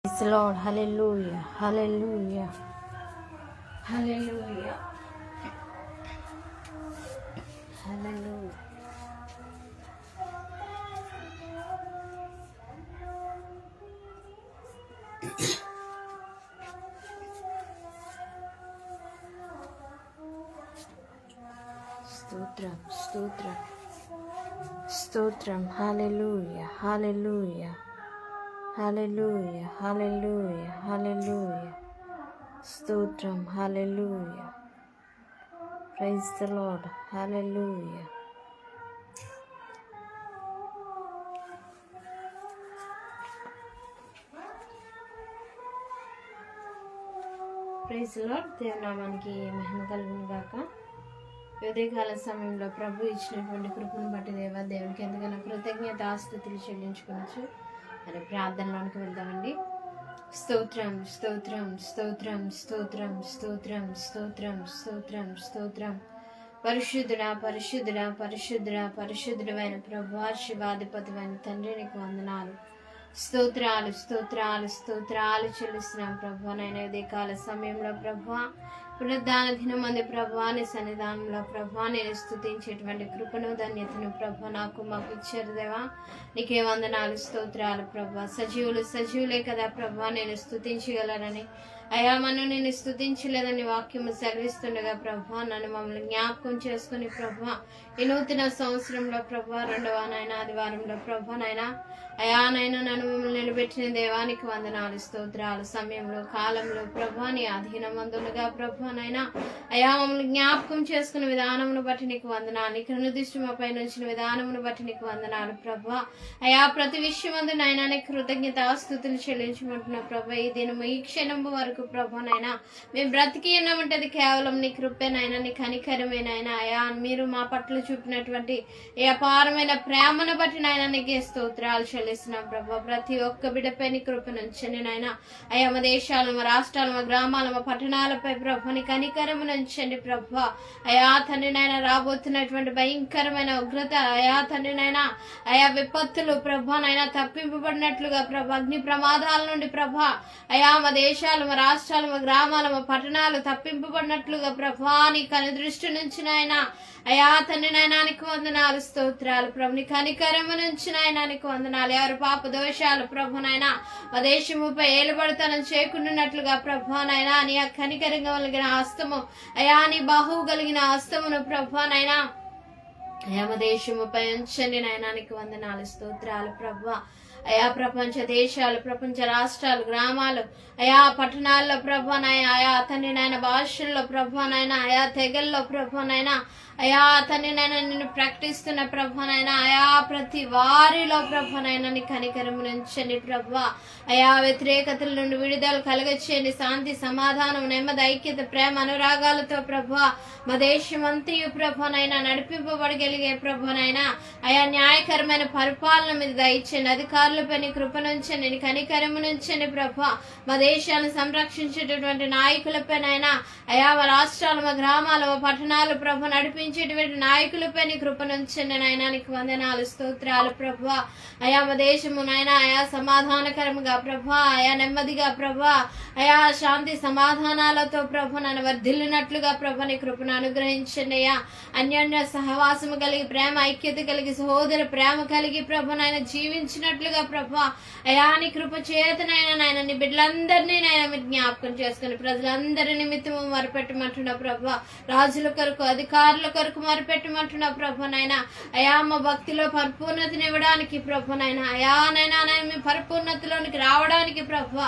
Praise the Lord, hallelujah, hallelujah, hallelujah, hallelujah. Stotram, stotram, stotram, hallelujah, hallelujah, hallelujah, hallelujah, hallelujah. Stotram, hallelujah. Praise the Lord, hallelujah. Praise Lord. దేవుని నామానికి మహిమ కలుగును గాక. ఉదయకాల సమయంలో ప్రభు ఇచ్చినటువంటి కృపను బట్టి దేవునికి ఎంతగానో కృతజ్ఞత ఆస్తుతులు చెల్లించుకోవచ్చు. మరి ప్రార్థనలోనికి వెళ్దామండి. స్తోత్రం స్తోత్రం స్తోత్రం స్తోత్రం స్తోత్రం స్తోత్రం స్తోత్రం స్తోత్రం. పరిశుద్ధుడా పరిశుద్ధుడా పరిశుద్ధుడా పరిశుద్ధుడైన ప్రభు శివాధిపతివైన తండ్రి నీకు వందనాలు, స్తోత్రాలు స్తోత్రాలు స్తోత్రాలు చెల్లిస్తున్నాం ప్రభు. నైనా ఉదయకాల సమయంలో ప్రభు పునరుద్ధాన దినమంది ప్రభు నీ సన్నిధానంలో ప్రభు నేను స్తుతించేటువంటి కృపను ధన్యతను ప్రభు నాకు మాకు ఇచ్చారు దేవా. నీకే వందనాలు స్తోత్రాలు ప్రభు. సజీవులే కదా ప్రభు నేను స్తుతించగలనని, అయా మనం నేను స్తుతించలేదని వాక్యము సెలవిస్తుండగా ప్రభు నన్ను మమ్మల్ని జ్ఞాపకం చేసుకుని ప్రభు ఈ నూతన సంవత్సరంలో ప్రభు రెండవ ఆదివారంలో ప్రభు నైనా అయానైనా నన్ను మమ్మల్ని నిలబెట్టిన దేవానికి వందనాలు స్తోత్రాలు. సమయంలో కాలంలో ప్రభు నీ అధీనమందులుగా ప్రభు నైనా అయా మమ్మల్ని జ్ఞాపకం చేసుకున్న విధానమును బట్టి నీకు వందనాలు, నీకు నిర్దిష్ట మా పైన ఉంచిన విధానమును బట్టి నీకు వందనాలు ప్రభు. అయా ప్రతి విషయమందు నైనా నీకు కృతజ్ఞత స్తుతులు చెల్లించమంటున్నా ప్రభు. ఈ దినము ఈ క్షణము వరకు ప్రభు నైనా మేము బ్రతికి ఉన్నామంటే అది కేవలం నీ కృపేనైనా నీ కనికరమేనైనా. అయా మీరు మా పట్ల చూపినటువంటి ఈ అపారమైన ప్రేమను బట్టి నాయన నీకే స్తోత్రాలు చెల్లిస్తున్నాం ప్రభు. ప్రతి ఒక్క బిడ్డపై నీ కృపనుంచండి నాయన. అయా మా దేశాలు మా రాష్ట్రాలు మా గ్రామాలు మా పట్టణాలపై ప్రభు నీ కనికరమునుంచండి ప్రభు. అయా తండ్రి నాయన రాబోతున్నటువంటి భయంకరమైన ఉగ్రత అయా తండ్రి నాయన అయా విపత్తులు ప్రభు నైనా తప్పింపబడినట్లుగా ప్రభు అగ్ని ప్రమాదాల నుండి ప్రభు అయా మా దేశాలు మా రాష్ట్రాలు మా గ్రామాలు మా పట్టణాలు తప్పింపబడినట్లుగా ప్రభు నీ కని దృష్టి నుంచి నాయన అయా తండ్రి నాయనానికి వందనాలు స్తోత్రాలు ప్రభు. నీ కనికరము నుంచి నాయనానికి వందనాలు. ఎవరు పాప దోషాలు ప్రభు నాయనా మా దేశముపై ఏలుబడతనం చేయకుండానట్లుగా ప్రభు నైనా నీ కనికరంగా కలిగిన హస్తము అయా నీ బాహువు కలిగిన హస్తమును ప్రభు నైనా అయా మా దేశముపై ఉంచండి నాయనానికి వందనాలు స్తోత్రాలు ప్రభు. అయా ప్రపంచ దేశాలు ప్రపంచ రాష్ట్రాలు గ్రామాలు అయా పట్టణాల్లో ప్రభు నాయన అయా తండ్రి నాయన భాషల్లో ప్రభు నాయన అయా తెగల్లో ప్రభు నాయన అయా తండ్రి నాయన నిన్ను ప్రకటిస్తున్న ప్రభు నాయన అయా ప్రతి వారిలో ప్రభు నాయన నీ కనికరమునుంచండి ప్రభు. అయా వ్యతిరేకతల నుండి విడుదల కలగచేయండి. శాంతి సమాధానం నెమ్మది ఐక్యత ప్రేమ అనురాగాలతో ప్రభు మా దేశమంతయు ప్రభు నైనా నడిపింపబడగలిగే ప్రభు నైనా అయా న్యాయకరమైన పరిపాలన మీద దయచేయండి. అధికారులపై నీ కృపనుంచండి నీ కనికరమునుంచండి ప్రభు. మా దేశాలను సంరక్షించేటటువంటి నాయకులపై నైనా అయా మా రాష్ట్రాలు మా గ్రామాలు మా పట్టణాలు ప్రభు నడిపించేటువంటి నాయకులపై నీ కృపనుంచండి నాయనా నీకు వందనాలు స్తోత్రాలు ప్రభు. అయా మా దేశము నాయనా అయా సమాధానకరముగా ప్రభు అయా నెమ్మదిగా ప్రభు అయా శాంతి సమాధానాలతో ప్రభు నన్ను వర్ధిల్లినట్లుగా ప్రభు నీ కృపను అనుగ్రహించండి. అయ్యా అన్యోన్య సహవాసము కలిగి ప్రేమ ఐక్యత కలిగి సహోదర ప్రేమ కలిగి ప్రభు నాయన జీవించినట్లుగా ప్రభు అయా నీ కృప చేతనైనా నాయన నీ బిడ్డలందరినీ నాయన మీరు జ్ఞాపకం చేసుకుని ప్రజలందరి నిమిత్తము మరిపెట్టమంటున్నా ప్రభు. రాజుల కొరకు అధికారుల కొరకు మరిపెట్టమంటున్నా ప్రభు నాయన అయా మా భక్తిలో పరిపూర్ణతనివ్వడానికి ప్రభు నాయన అయా నైనా మేము పరిపూర్ణతలోనికి రావడానికి ప్రభు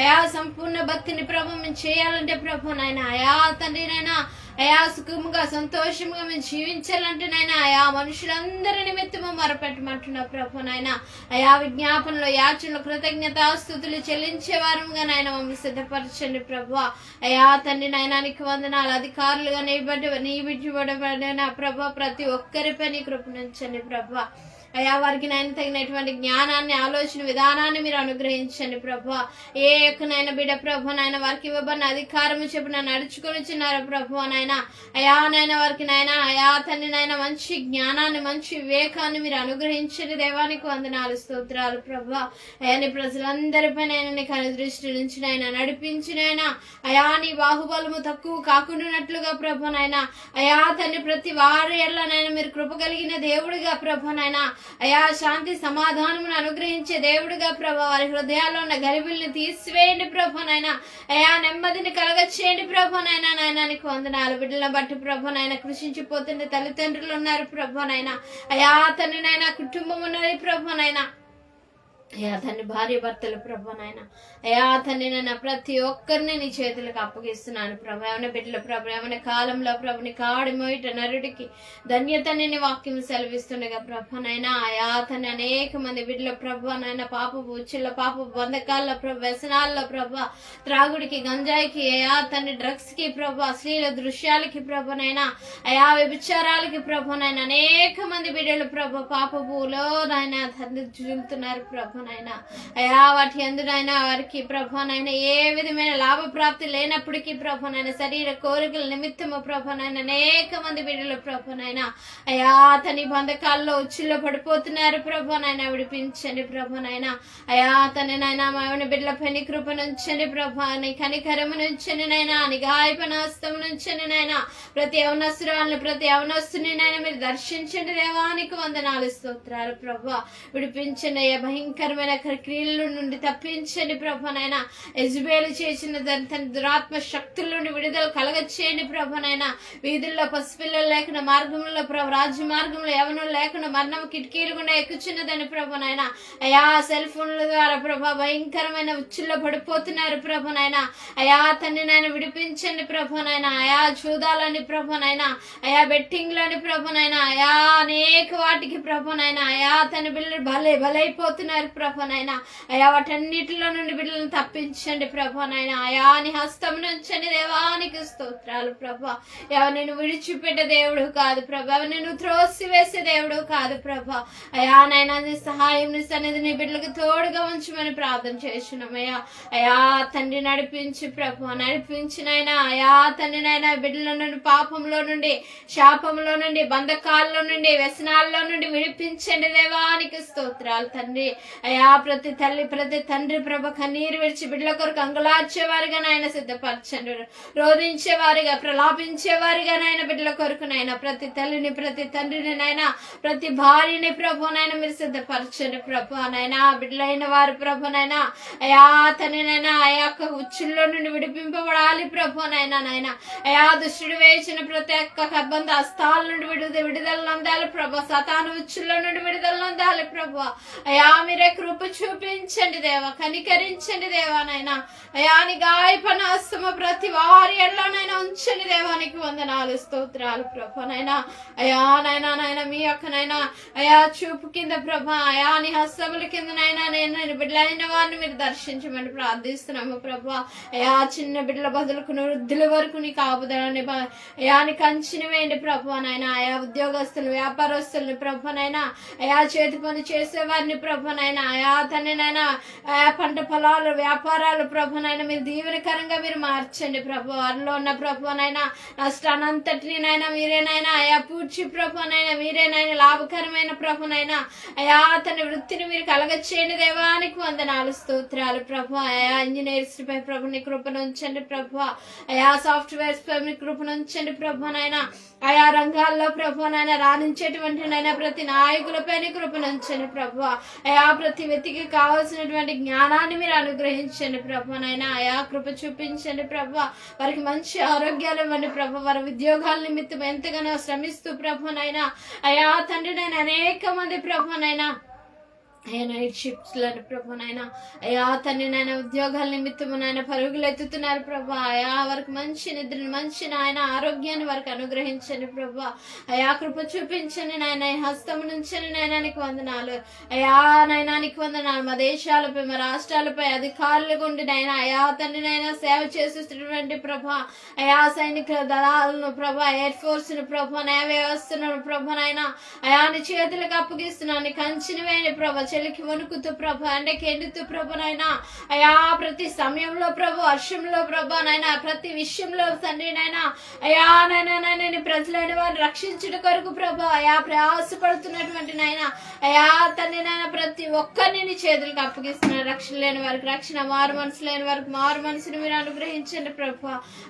అయా సంపూర్ణ భక్తిని ప్రభు మేము చేయాలంటే ప్రభు నాయన అయా తండ్రి నైనా అయా సుఖముగా సంతోషముగా మేము జీవించాలంటే నైనా అయా మనుషులందరి నిమిత్తము మరపెట్టమంటున్నా ప్రభు నాయన అయా విజ్ఞాపనలో యాచనలో కృతజ్ఞత స్తుతులు చెల్లించే వారముగా నాయన మమ్మల్ని సిద్ధపరచండి ప్రభు. అయా తండ్రి నైనానికి వందనాలు. అధికారులుగా నియమించబడిన ప్రభు ప్రతి ఒక్కరిపై నీ కృపనుంచండి ప్రభు. అయా వారికి నాయన తగినటువంటి జ్ఞానాన్ని, ఆలోచన విధానాన్ని మీరు అనుగ్రహించండి ప్రభా. ఏ యొక్కనైనా బిడ్డ ప్రభా నాయన వారికి ఇవ్వబడిన అధికారము చెప్పిన నడుచుకొని చిన్నారు ప్రభా నాయన. అయా నాయన వారికి నాయన అయా తండ్రి నాయన మంచి జ్ఞానాన్ని, మంచి వివేకాన్ని మీరు అనుగ్రహించండి. దేవానికి వందనాలు, స్తోత్రాలు ప్రభా. అయా నీ ప్రజలందరిపై నైనా నీ కను దృష్టి నుంచి నాయన నడిపించినైనా అయా నీ బాహుబలము తక్కువ కాకుండానట్లుగా ప్రభా నాయన. అయా తండ్రి ప్రతి వారి ఎల్లనైనా మీరు కృప కలిగిన దేవుడిగా ప్రభా నాయన. అయా శాంతి సమాధానమును అనుగ్రహించే దేవుడిగా ప్రభా. వారి హృదయాల్లో ఉన్న గలిబిల్ని తీసివేయండి ప్రభా నాయన. అయా నెమ్మదిని కలగచేయండి ప్రభా నాయన. నాయన నీకు వందనాలు. బిడ్డలను బట్టి ప్రభా నాయన కృషించిపోతుండే తల్లిదండ్రులు ఉన్నారు ప్రభా నాయన. అయా తండ్రి నాయన కుటుంబం ఉన్నది ప్రభా నాయన. అయా తండ్రి భార్య భర్తలు ప్రభా నాయన. అయా తండ్రి నాయన ప్రతి ఒక్కరిని నీ చేతులకు అప్పగిస్తున్నాను ప్రభా. ఏమైనా బిడ్డల ప్రభా ఏమైనా కాలంలో ప్రభుని కాడి మోయిట నరుడికి ధన్యతని నీ వాక్యం సెలవిస్తుండగా ప్రభా నాయన. అయా తండ్రి అనేక మంది బిడ్డల ప్రభా నాయన పాపపు ఉచ్చుల, పాపపు బంధకాల్లో ప్రభా, వ్యసనాల్లో ప్రభా, త్రాగుడికి, గంజాయికి, అయా తండ్రి డ్రగ్స్ కి ప్రభా, అశ్లీల దృశ్యాలకి ప్రభా నాయన, అయా వ్యభిచారాలకి ప్రభా నాయన అనేక మంది బిడ్డలు ప్రభా పాపపులో నాయన తండ్రి చూలుతున్నారు ప్రభా నాయన. అయా వాటి ఎందునైనా వారికి ప్రభా నాయన ఏ విధమైన లాభప్రాప్తి లేనప్పటికీ ప్రభా నాయన శరీర కోరికల నిమిత్తము ప్రభా నాయన అనేక మంది బిడ్డలు ప్రభా నాయన అయా తని బంధకాల్లో ఉచ్చుల్లో పడిపోతున్నారు ప్రభా నాయన. విడిపించండి ప్రభా నాయన. అయా తన నాయన మావిన బిడ్డలపై నీ కృప నుంచండి ప్రభా, నీ కనికరము నుంచండి నాయన, నీ గాయపన హస్తం నుంచండి నాయన. ప్రతి అవనస్తురాలను, ప్రతి అవనస్తుని నాయన మీరు దర్శించండి. దేవానికి వందనాలు, స్తోత్రాలు ప్రభా. విడిపించండి అయ్యా భయంకరమైన క్రియల నుండి తప్పించండి ప్రభా నాయన. యెజబెలు చేసిన తన దురాత్మ శక్తుల నుండి విడుదల కలగచేయండి ప్రభా నాయన. వీధుల్లో పసిపిల్లలు లేకుండా, మార్గంలో ప్రభా రాజ్య మార్గంలో యవనులు లేకుండా మరణం కిటికీలు గుండా ఎక్కుచున్నదని ప్రభా నాయన. అయా సెల్ ఫోన్ల ద్వారా ప్రభా భయంకరమైన ఉచ్చుల్లో పడిపోతున్నారు ప్రభా నాయన. అయా తండ్రి నాయన విడిపించండి ప్రభా నాయన. అయా చూడాలని ప్రభా నాయన, అయా బెట్టింగ్ లోని ప్రభా నాయన, అయా అనేక వాటికి ప్రభా నాయన. అయా తన బిడ్డలు బలైపోతున్నారు ప్రభా నాయన. అయా వాటన్నిటిలో నుండి బిడ్డలను తప్పించండి ప్రభా నాయన. అయా నీ హస్తం నుంచండి. దేవానికి స్తోత్రాలు ప్రభా. ఎవరు నేను విడిచిపెట్టే దేవుడు కాదు ప్రభా, ఎవరు నేను త్రోసి వేసే దేవుడు కాదు ప్రభా. అయా నాయన నీ సహాయం, నీ సన్నిధి నీ బిడ్డలకు తోడుగా ఉంచమని ప్రార్థన చేస్తున్నామయ్యా. అయా తండ్రి నడిపించి ప్రభా, నడిపించినైనా అయా తండ్రి నాయన బిడ్డల నుండి పాపంలో నుండి, శాపంలో నుండి, బంధకాల్లో నుండి, వ్యసనాల్లో నుండి విడిపించండి. దేవానికి స్తోత్రాలు తండ్రి. అయా ప్రతి తల్లి, ప్రతి తండ్రి ప్రభ కన్నీరు విడిచి బిడ్డల కొరకు అంగులార్చేవారుగా నాయన సిద్ధపరచండి. రోధించేవారుగా, ప్రలాపించేవారుగా నాయన బిడ్డల కొరకు నాయన ప్రతి తల్లిని, ప్రతి తండ్రిని నాయన, ప్రతి భార్యని ప్రభు నాయన మీరు సిద్ధపరచండి ప్రభు నాయన. బిడ్డలైన వారు ప్రభు నాయన అయా తని నాయన అయా ఉచ్చుల్లో నుండి విడిపింపబడాలి ప్రభు నాయన. నాయన అయా దుష్టుడు వేసిన ప్రతి ఒక్క కబ్బంద హస్తాల నుండి విడుదల నందాలి ప్రభు. సతాను ఉచ్చుల్లో నుండి విడుదల నందాలి ప్రభు. అయా మీరే కృప చూపించండి దేవా, కనికరించండి దేవా నాయన. అయా నీ గాయపన హస్తమ ప్రతి వారి ఎల్లనైనా ఉంచండి. దేవానికి వందనాలు, స్తోత్రాలు ప్రభా నాయన. అయా నాయన నాయన మీ యొక్క నాయన అయా చూపు కింద ప్రభా, అయా నీ హస్తముల కింద నాయన నేను బిడ్డలైన వారిని మీరు దర్శించమని ప్రార్థిస్తున్నాము ప్రభా. అయా చిన్న బిడ్డల బదులుకుని వృద్ధుల వరకు నీ కాపుదలని అయా నీ కంచిని వేయండి ప్రభా నాయన. అయా ఉద్యోగస్తులు, వ్యాపారస్తులను ప్రభా నాయన, అయా చేతి పని చేసే వారిని ప్రభా నాయన, అయా తన నాయన అయా పంట పొలాలు, వ్యాపారాలు ప్రభా నాయన మీరు దీవెనకరంగా మీరు మార్చండి ప్రభా. వారిలో ఉన్న ప్రభా నాయన నష్టానంతటిని నాయన మీరేనైనా అయా పూడ్చి ప్రభా నాయన, మీరేనైనా లాభకరమైన ప్రభా నాయన అయా తన వృత్తిని మీరు కలగచేయండి. దేవానికి వందనాలు, స్తోత్రాలు ప్రభా. అయా ఇంజనీర్స్ పై ప్రభు నీ కృపను ఉంచండి ప్రభా. అయా సాఫ్ట్వేర్స్ పై మీ కృపను ఉంచండి ప్రభా నాయన. ఆయా రంగాల్లో ప్రభు నాయన రాణించేటువంటి నాయన ప్రతి నాయకులపై నీ కృపను ఉంచండి ప్రభు. అయా ప్రతి వ్యక్తికి కావాల్సినటువంటి జ్ఞానాన్ని మీరు అనుగ్రహించండి ప్రభు నాయన. అయా కృప చూపించండి ప్రభు. వారికి మంచి ఆరోగ్యాలు ఇవ్వండి ప్రభు. వారి ఉద్యోగాల నిమిత్తం ఎంతగానో శ్రమిస్తూ ప్రభు నాయన అయా తండ్రి నేను అనేక మంది ప్రభు నాయన అయ్యా నైట్ షిఫ్ట్లను ప్రభు నాయన, అయ్యా తండ్రి నాయన ఉద్యోగాల నిమిత్తము నాయన పరుగులు ఎత్తుతున్నారు ప్రభా. అయా వారికి మంచి నిద్రను, మంచి నాయన ఆరోగ్యాన్ని వారికి అనుగ్రహించండి ప్రభా. అయా కృప చూపించండి నాయన, హస్తము నుంచని నయనానికి వందనాలు. అయా నయనానికి వందనాలు. మా దేశాలపై, మా రాష్ట్రాలపై అధికారులు ఉండి నాయన, అయా తండ్రి నాయన సేవ చేస్తున్నటువంటి ప్రభా, అయా సైనిక దళాలను ప్రభా, ఎయిర్ ఫోర్స్ ను ప్రభా, న్యాయ వ్యవస్థను ప్రభా నాయన, అయా నీ చేతులకు అప్పగిస్తున్నాను. కంచిని వేయండి ప్రభా, చెలికి వణుకుతూ ప్రభు, ఎండకి ఎండుతూ ప్రభు నాయన, అయా ప్రతి సమయంలో ప్రభు, వర్షంలో ప్రభు నాయన, ప్రతి విషయంలో తండ్రి నాయన, అయా నాయన ప్రజలైన వారిని రక్షించడం కొరకు ప్రభు, అయా ప్రయాసపడుతున్నటువంటి నాయన, అయా తండ్రి నాయన ప్రతి ఒక్కరిని నీ చేతులకు అప్పగిస్తున్నారు. రక్షణ లేని వారికి రక్షణ, మారు మనసు లేని వారికి మారు మనసుని మీరు అనుగ్రహించండి ప్రభు.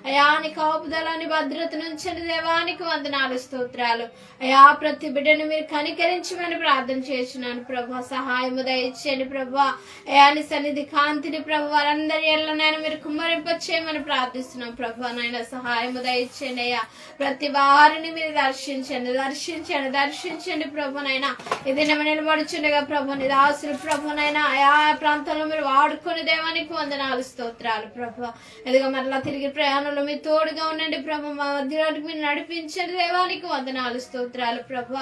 అయా నీ కాపుదలాన్ని భద్రత నుంచండి దేవానికి వందనాలు, స్తోత్రాలు. అయా ప్రతి బిడ్డను మీరు కనికరించమని ప్రార్థన చేస్తున్నాను ప్రభు. సహాయము దయచేయండి ప్రభా. అయా నీ సన్నిధి కాంతిని ప్రభు వారందరి ఎల్లనైనా మీరు కుమ్మరింపచేయమని ప్రార్థిస్తున్నాం ప్రభా. నాయన సహాయము దయచేయండి అయ్యా. ప్రతి వారిని మీరు దర్శించండి, దర్శించండి, దర్శించండి ప్రభు. నాయన ఇది నిలబడుచుండగా ప్రభు నీ దాసులు ప్రభు నాయన, ఆయా ప్రాంతంలో మీరు వాడుకొని దేవానికి వందనాలు, స్తోత్రాలు ప్రభు. ఎదుగా మరలా తిరిగి ప్రయాణంలో మీరు తోడుగా ఉండండి ప్రభు. మా మధ్యలోకి మీరు నడిపించండి దేవానికి వందనాలు, స్తోత్రాలు ప్రభు.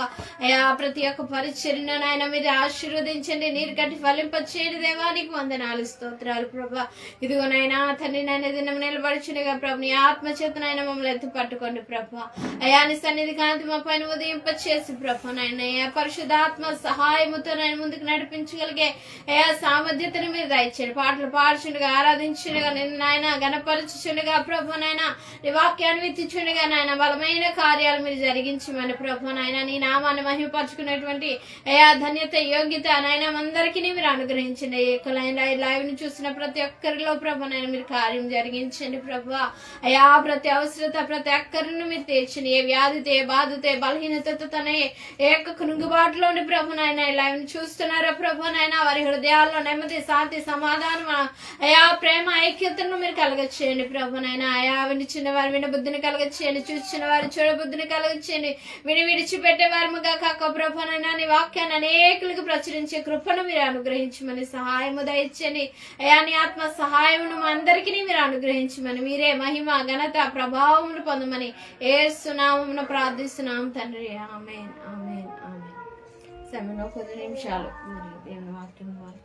అయా ప్రతి ఒక్క పరిచర్యను నాయన మీరు ఆశీర్వదించండి, నీరు కట్టి ఫలింపచేయండి దేవానికి వందనాలు, స్తోత్రాలు ప్రభా. ఇదిగో నాయనా తండ్రి నాయన దినం నిలబడుచుండగా ప్రభు నీ ఆత్మచేత నాయన మమ్మల్ని ఎత్తు పట్టుకోండి ప్రభా. అయా నీ సన్నిధి కాంతి మా పైన ఉదయింపచేసి ప్రభు నాయన, అయా పరిశుద్ధాత్మ సహాయముతో నాయన ముందుకు నడిపించగలిగే అయా సామర్థ్యతను మీరు దయచేయండి. పాటలు పాడుచుండగా, ఆరాధించుండగా, నిన్ను నాయన గణపరచుచుండగా ప్రభు నాయన, నీ వాక్యాన్ని విత్తిచుండగా నాయన బలమైన కార్యాలు మీరు జరిగించమని ప్రభు నాయన, నీ నామాన్ని మహిమపరచుకునేటువంటి అయా ధన్యత, యోగ్యత నాయన అందరికీ మీరు అనుగ్రహించండి. లైవ్ ని చూసిన ప్రతి ఒక్కరిలో ప్రభు నాయన మీరు కార్యం జరిగించండి ప్రభు. అయా ప్రతి అవసరత ప్రతి ఒక్కరిని మీరు తీర్చండి. ఏ వ్యాధితో, ఏ బాధతో, బలహీనతతో తన ఏ యొక్క కృంగుబాటులోని ప్రభు నాయన లైవ్ ని చూస్తున్నారో ప్రభు నాయన వారి హృదయాల్లో నెమ్మది, శాంతి, సమాధానం, అయా ప్రేమ, ఐక్యతను మీరు కలగచేయండి ప్రభు నాయన. అయా వినిచిన వారు వినబుద్ధిని కలగచేయండి, చూసిన వారు చూడబుద్ధిని కలగచేయండి. విడిచిపెట్టే వారముగా కాక ప్రభు నాయన నీ వాక్యాన్ని అనేకులకు ప్రచురించే కృపను మీరు అనుగ్రహించమని సహాయము దయచని. అయా నీ ఆత్మ సహాయమును మా అందరికీ మీరు అనుగ్రహించమని, మీరే మహిమ, ఘనత, ప్రభావమును పొందమని యేసు నామమున ప్రార్థిస్తున్నాం తండ్రి. ఆమేన్, ఆమేన్, ఆమేన్. సమయంలో కొద్ది నిమిషాలు మరి దేవుని వాక్యం వారి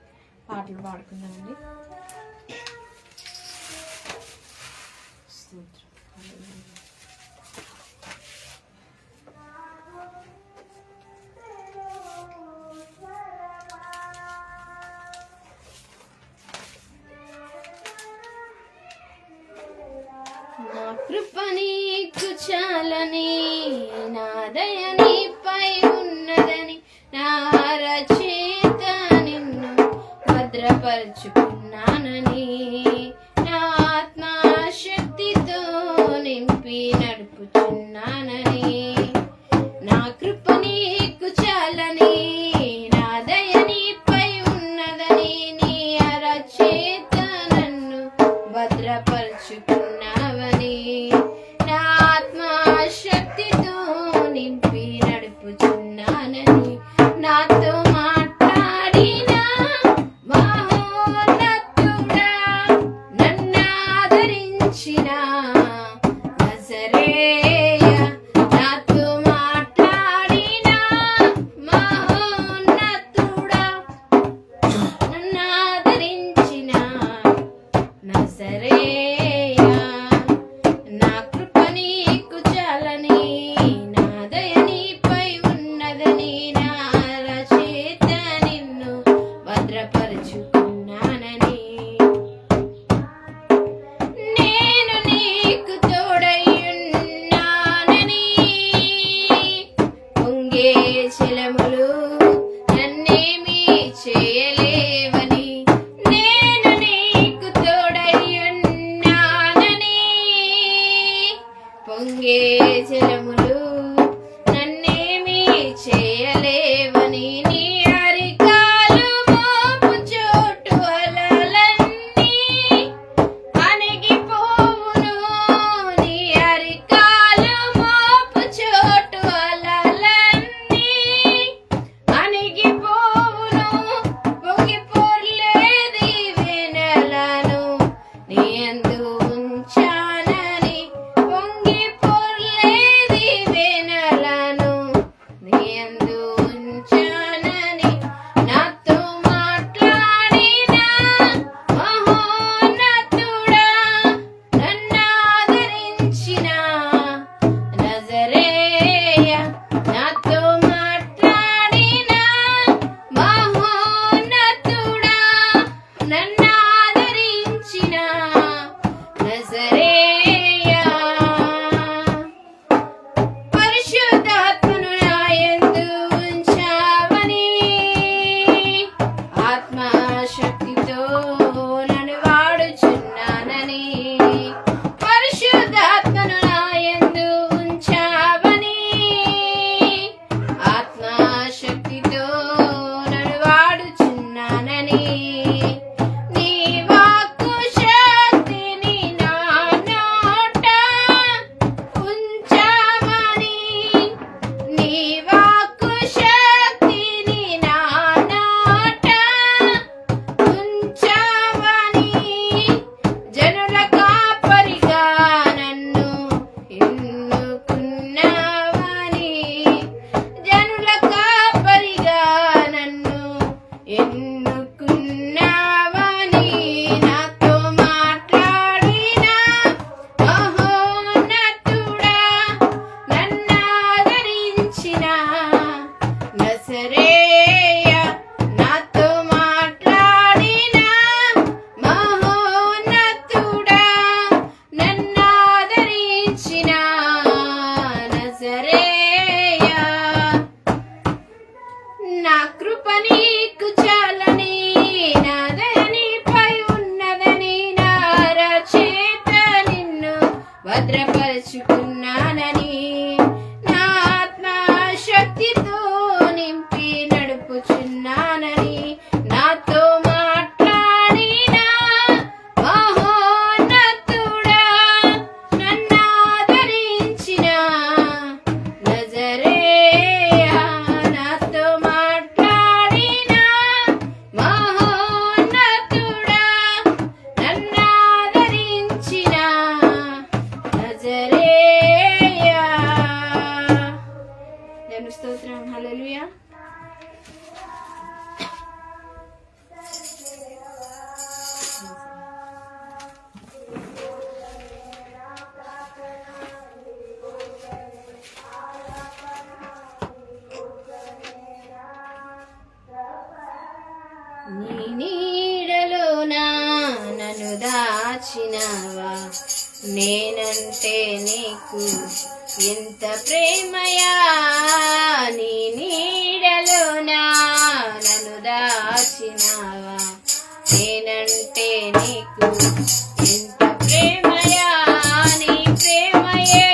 పాటలు పాడుకుందామండి. నా కృప నీకు చాలని, నా దయ నీపై ఉన్నదని, నా రచయిత నిన్ను భద్రపరుచుకున్నానని, నా ఆత్మశక్తితో నింపి నడుపుచున్నానని. నా కృప నీకు చాలని, నా దయ నీపై ఉన్నదని, నీ రచయిత నన్ను భద్రపరుచుకున్నావని, నా ఆత్మశక్తితో నింపి నడుపుచున్నానని. నాతో మాట్లాడిన మహోన్నతుడా, నన్ను ఆదరించిన నజరేయ, నాతో మాట్లాడిన మహోన్నతుడా, నన్ను ఆదరించిన నజరేయ. నా కృప నీకు చాలని, నా దయ నీపై ఉన్నదని, నా రచయిత నిన్ను భద్రపరుచుకున్నానని. నేను నీకు తోడయ్యున్నానని, పొంగే జలములు నన్నేమీ చేయలేవని. నేను నీకు తోడయ్యున్నానని, నన్ను దాచినావా. నేనంటే నీకు ఎంత ప్రేమయా, నీ నీడలోనా నన్ను దాచినావా. నేనంటే నీకు ఎంత ప్రేమయా, నీ ప్రేమయే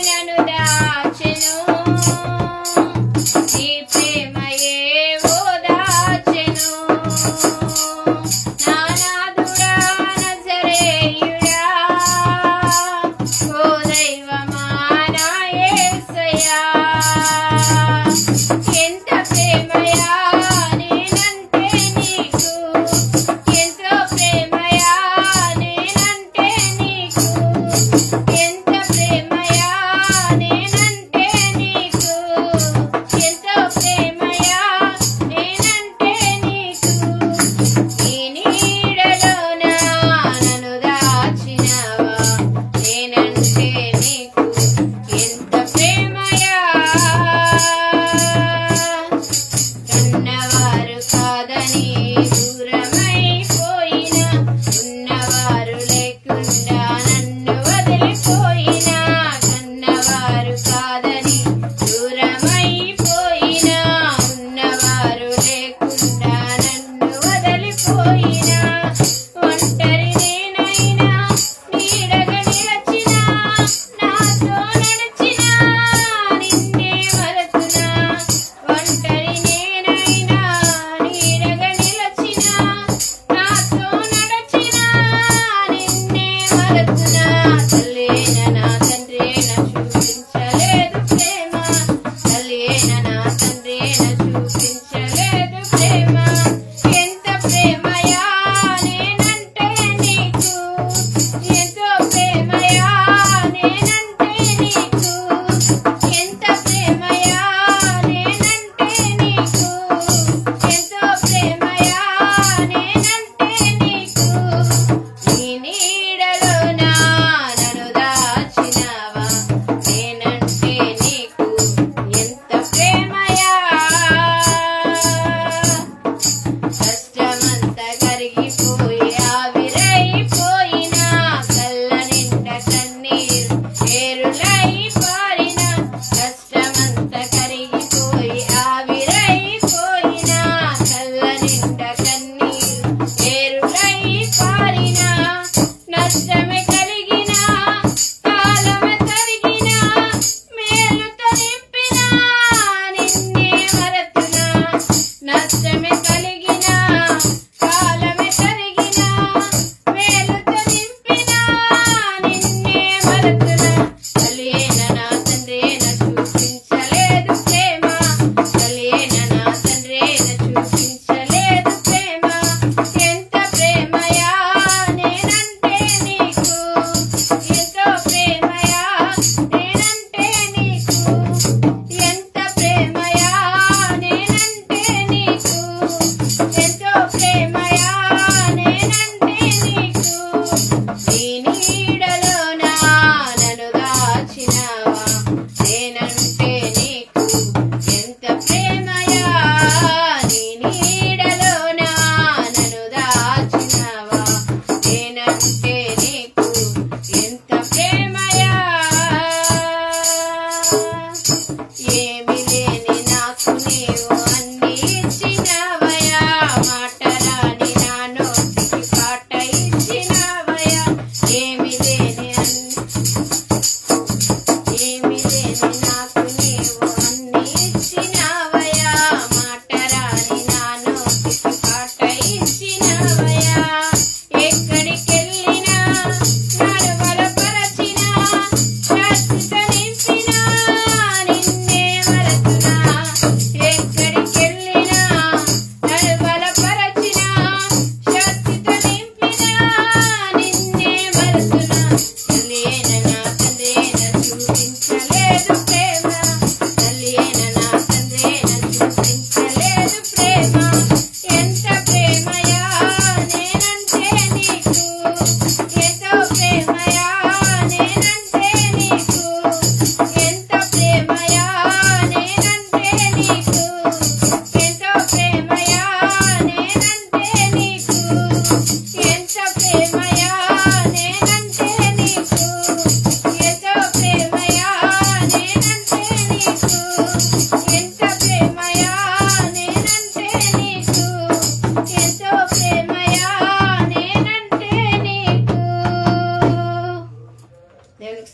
నన్ను దాచెను, నీ ప్రేమయే ఓదాచెను. నానాదుడా నజరేయుడా, ఓ దైవమా నా యేసయ్యా. ఎంత ప్రేమయా నేనంటే నీకు, ఎంతో ప్రేమయా నేనంటే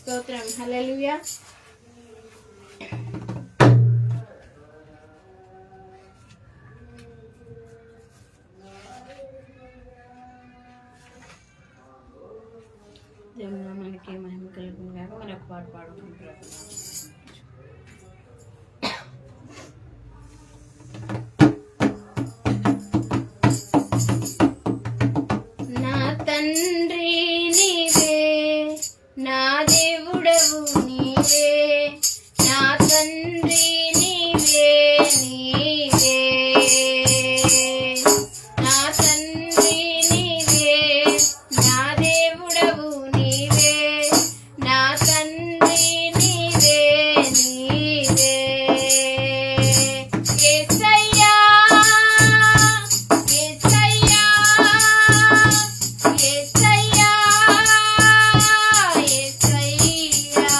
స్తోత్రం. హల్లెలూయా. దేవుని నామానికి మహిమ కలుగును గాక. మరొక పాట పాడుకుంటారు. నా తండ్రి నీవే, నా దేవుడవు నీవే, నా తండ్రి నీవే, నీవే, నా తండ్రి నీవే, నా దేవుడవు నీవే, నా తండ్రి నీవే, నీవే. యేసయ్యా, యేసయ్యా, యేసయ్యా, యేసయ్యా,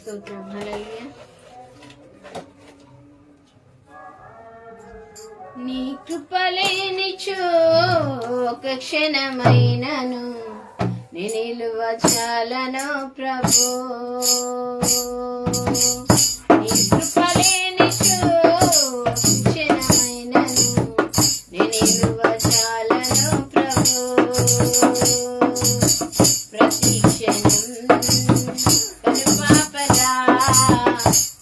స్తోత్రం. హల్లెలూయా. నీ కృపలేనిచో ఒక క్షణమైనను నీ నిలువ చాలను ప్రభు. నీ కృపలేనిచో క్షణమైనను నీ నిలువ చాలను ప్రభు. ప్రతి క్షణం కనుపాపలా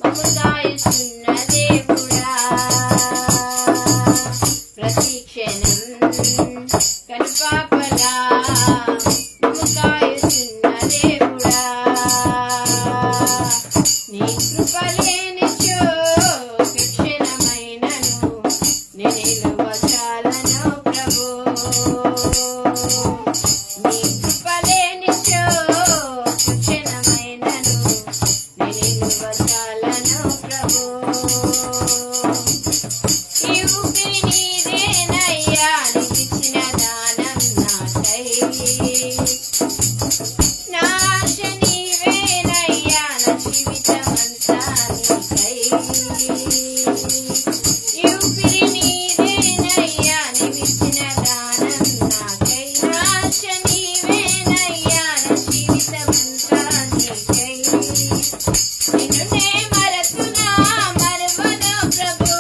మమ్ము కాయుచున్న దేవుడా. ప్రతి క్షణం కనుపాపలా మమ్ము కాయుచున్న దేవుడా. నీ కృపలేనిచో ఒక క్షణమైనను నీ నిలువ చాలను ప్రభు. నీ కృపలేనిచో ఒక క్షణమైనను నీ నిలువ చాలను ప్రభు. ఈ ఊపిరి నీదేనయ్యా, నీకిచ్చిన దానం నాకై. నా ఆశ నీవేనయ్యా, నా జీవితమంతా నీకై. ఈ ఊపిరి నీదేనయ్యా, నీవిచ్చిన దానం నాకై. నా ఆశ నీవేనయ్యా, నా జీవితమంతా నీకై. నిన్ను నే మరతునా మరువను ప్రభు.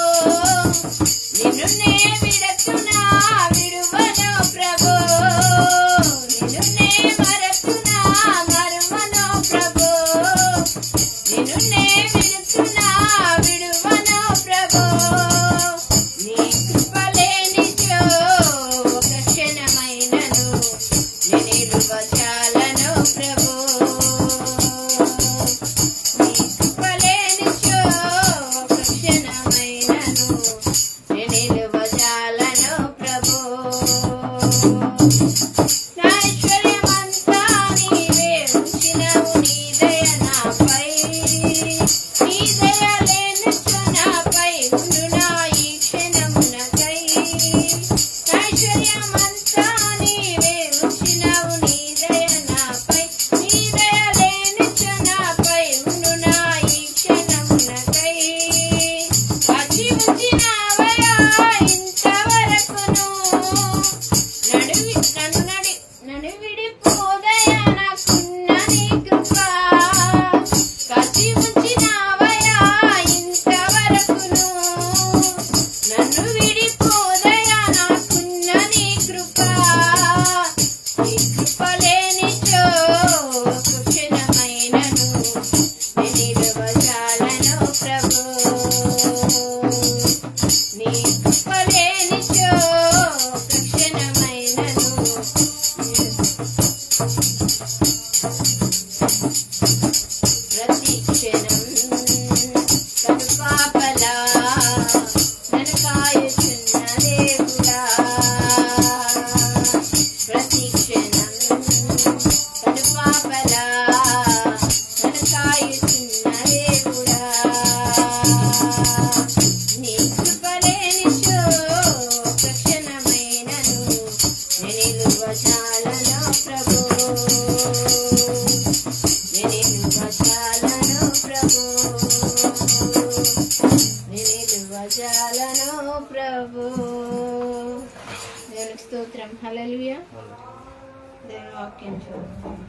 నిన్ను నే విడతునా విడువను ప్రభు. నిన్ను నే మరతునా మరువను ప్రభు. నిన్ను నే విడతునా విడువను ప్రభు. నీ కృపలేనిచో ఒక క్షణమైనను నీ నిలువ చాలను ప్రభు. నీ కృపలేనిచో ఒక క్షణమైనను నీ నిలువ చాలను ప్రభు. నా ఐశ్వర్యమంతా నీవే ఉంచినవు, నీ దయ నాపై. నీ దయ లేనిచో నాపై ఉండునా ఈ క్షణమునకై. నా ఐశ్వర్యమంతా నీవే ఉంచినవు, నీ దయ నాపై. నీ దయ లేనిచో నాపై ఉండునా ఈ క్షణమునకై. కాచి ఉంచినావయ్యా ఇంతవరకును. నన్ను విడిపోదయా నాకున్న నీ కృప. కాచి ఉంచినావయ్యా ఇంతవరకును. నన్ను విడిపోదయా నాకున్న నీ కృప. నీ కృపలేనిచో ఒక క్షణమైనను నీ నిలువ చాలను ప్రభు. నీ కృపలేనిచో ఒక క్షణమైనను ప్రతి క్షణం కనుపాపలా నన్ను కాయుచున్న దేవుడా. ప్రతి క్షణం కనుపాపలా నన్ను కాయుచున్న దేవుడా. నీ కృపలేనిచో ఒక క్షణమైనను నీ నిలువ చాలను ప్రభు. నీ నిలువ చాలను ప్రభు. నీ నిలువ చాలను ప్రభు. దేవునికి స్తోత్రం. హల్లెలూయా. దేవుని వాక్యం చూద్దాం.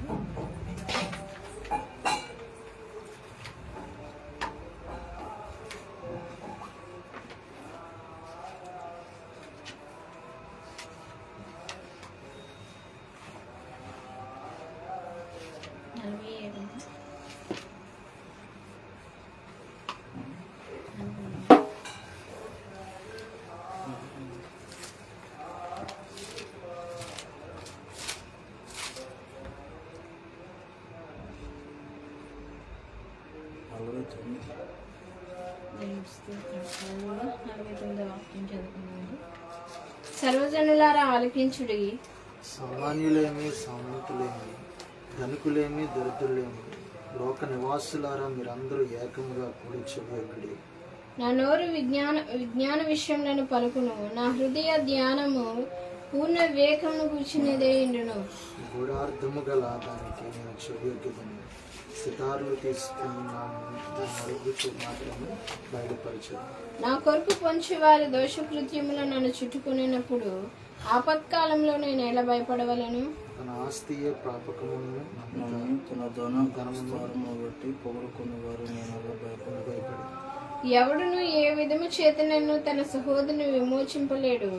సర్వజనులారా ఆలకించుడి. సామాన్యులేమి సామంతులేమి, ధనికులేమి దరిద్రులేమి, లోక నివాసులారా మీరందరూ ఏకముగా కూడి చెవియొగ్గుడి. నా నోరు విజ్ఞాన విషయములను పలుకును, నా హృదయ ధ్యానము పూర్ణ వివేకమును కూర్చునేదే ఇండును. గూఢార్థము గల దానికి నేను చెవియొగ్గుదను. సితారులు తీసుకున్నాము అడుగుతూ మాత్రమే బయలుపరచదు. నా కొరకు పొంచి వారి దోషకృత్యములు నన్ను చుట్టుకునేటప్పుడు ఆపత్కాలంలో నేను ఎలా భయపడవలను? తన ఆస్తియే ప్రాపకమును తన ధనమును బట్టి పొగుడుకుని వారు నేను భయపడి ఎవడును ఏ విధము చేతనను తన సహోదరుని విమోచింపలేడు.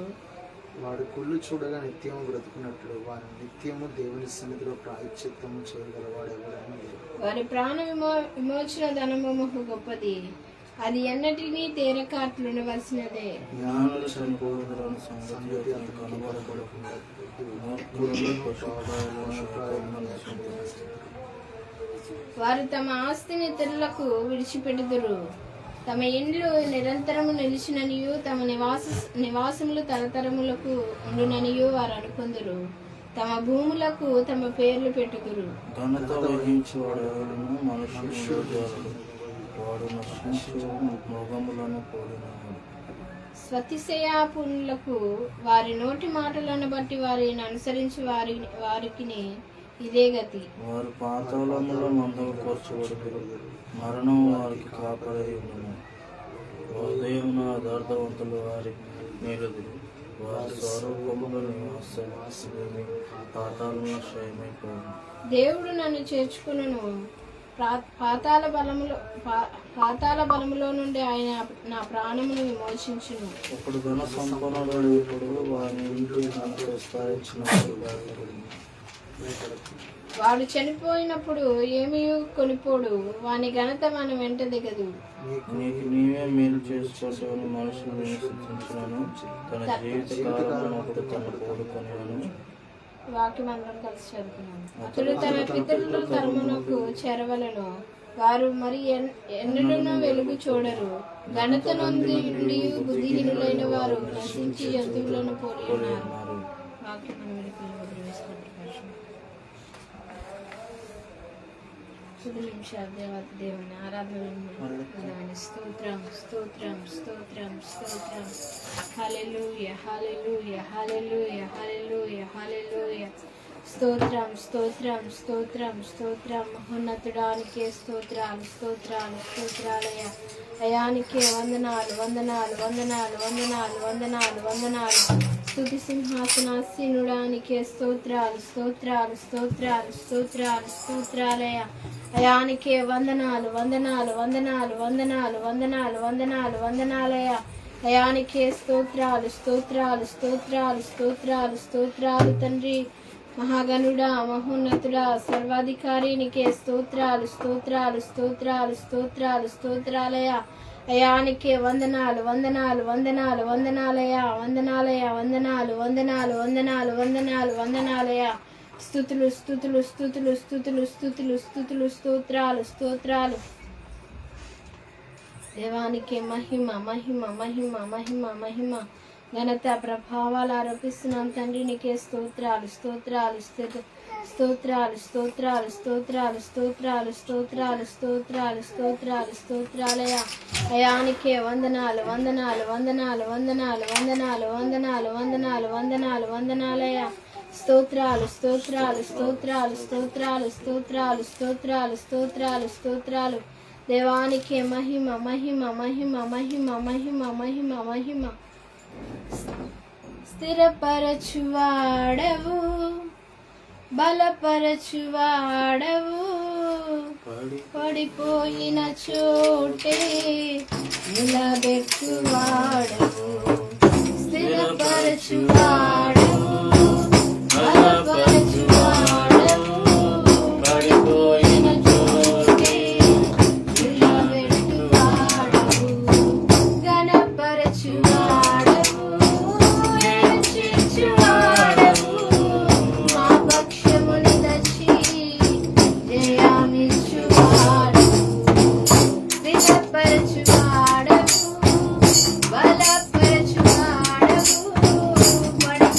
వాడు కుళ్ళు చూడగా నిత్యము బ్రతుకున్నట్లు వారి నిత్యము దేవుని సన్నిధిలో ప్రాయశ్చిత్తము చేయగలవాడు ఎవడని లేడు. వారి ప్రాణ విమోచన ధనము బహు గొప్పది, అది ఎన్నటినీ తేరక అట్లుండవలసినదే. జ్ఞానులు చనిపోవడం సంగతి అతను కనబడకుండా వారు తమ ఆస్తిని ఇతరులకు విడిచిపెట్టుదురు. తమ ఇండ్లు నిరంతరము నిలిచిననియు తమ నివాసములు తరతరములకు ఉండుననియు వారు అనుకుందురు. తమ భూములకు తమ పేర్లు పెట్టుదురు. ఘనత వహించేవాడు మనుష్యుడు వాడు నశించు మృగములను పోలినవాడు. స్వతిశయాపునులకు వారి నోటి మాటలను బట్టి వారిని అనుసరించి వారికి ఇదే గతి. వారు పాతాళములో మందలు కోర్చబడుదురు, మరణం వారికి కాపరై ఉండును. ఉదయం యథార్థవంతులు వారి మేలుదురు, వారి స్వరూపములో నివాసవాసులని పాతాళంలో క్షయమైపోవును. దేవుడు నన్ను చేర్చుకును, పాతాళ బలములో నుండి ఆయన నా ప్రాణమును విమోచించును. ఇప్పుడు ఘన సంపన్నుడు ఇప్పుడు వారి ఇంటి మనకు విస్తరించినప్పుడు వాడు చనిపోయినప్పుడు ఏమీ కొనిపోడు, వాని ఘనత మన వెంట దిగదు. నీకు నీవే మేలు చేసుకోవడం మనుషులు నివసించున్నాను, తన జీవిత కాలంలో తన కోరుకొనిను. వాక్యం అందరం కలిసి చదువుకున్నాను. అతడు తన పితరుల తరమునకు చేరవలను, వారు మరి ఎన్నడూనూ వెలుగు చూడరు. ఘనత నొంది బుద్ధిహీనులైన వారు నశించి జంతువులను పోలి ఉన్నారు. వాక్యం దేవుని ఆరాధన. స్తోత్రం స్తోత్రం స్తోత్రం స్తోత్రం. హల్లెలూయా హల్లెలూయా హల్లెలూయా హల్లెలూయా హల్లెలూయా. స్తోత్రం స్తోత్రం స్తోత్రం స్తోత్రం. మహోన్నతుడానికే స్తోత్రాలు స్తోత్రాలు స్తోత్రాలయ. అయానికే వందనాలు వందనాలు వందనాలు వందనాలు వందనాలు వందనాలు. స్తుతి సింహాసనాసీనుడానికే స్తోత్రాలు స్తోత్రాలు స్తోత్రాలు స్తోత్రాలు స్తోత్రాలయ. అయానికే వందనాలు వందనాలు వందనాలు వందనాలు వందనాలు వందనాలు వందనాలయ. అయానికే స్తోత్రాలు స్తోత్రాలు స్తోత్రాలు స్తోత్రాలు స్తోత్రాలు తండ్రి. మహాగణుడా మహోన్నతుడా సర్వాధికారినికే స్తోత్రాలు స్తోత్రాలు స్తోత్రాలు స్తోత్రాలు స్తోత్రాలయ. అయానికే వందనాలు వందనాలు వందనాలు వందనాలయ వందనాలయ వందనాలు వందనాలు వందనాలు వందనాలు వందనాలయ. స్తుతులు స్తుతులు స్తుతులు స్తుతులు స్తుతులు స్తుతులు స్తోత్రాలు స్తోత్రాలు. దేవానికి మహిమ మహిమ మహిమ మహిమ మహిమ ఘనత ప్రభావాలు ఆరోపిస్తున్నాం తండ్రి. నీకే స్తోత్రాలు స్తోత్రాలు స్తోత్రాలు స్తోత్రాలు స్తోత్రాలు స్తోత్రాలు స్తోత్రాలు స్తోత్రాలు స్తోత్రాలు స్తోత్రాలయ. అయానికే వందనాలు వందనాలు వందనాలు వందనాలు వందనాలు వందనాలు వందనాలు వందనాలు వందనాలయ. స్తోత్రాలు స్తోత్రాలు స్తోత్రాలు స్తోత్రాలు స్తోత్రాలు స్తోత్రాలు స్తోత్రాలు స్తోత్రాలు. దేవానికే మహిమ మహిమ మహిమ మహిమ మహిమ మహిమ మహిమ. స్థిరపరచువాడవు బలపరచువాడవు, పడిపోయిన చోటే నిలబెట్టువాడవు. స్థిరపరచువాడవు బలపరచువాడవు, పడిపోయిన చోటే నిలబెట్టువాడవు. ఘనపరచువాడవు హెచ్చించువాడవు, మా పక్షముని దచ్చి జయమిచ్చువాడవు. స్థిరపరచువాడవు బలపరచువాడవు, పడిపోయిన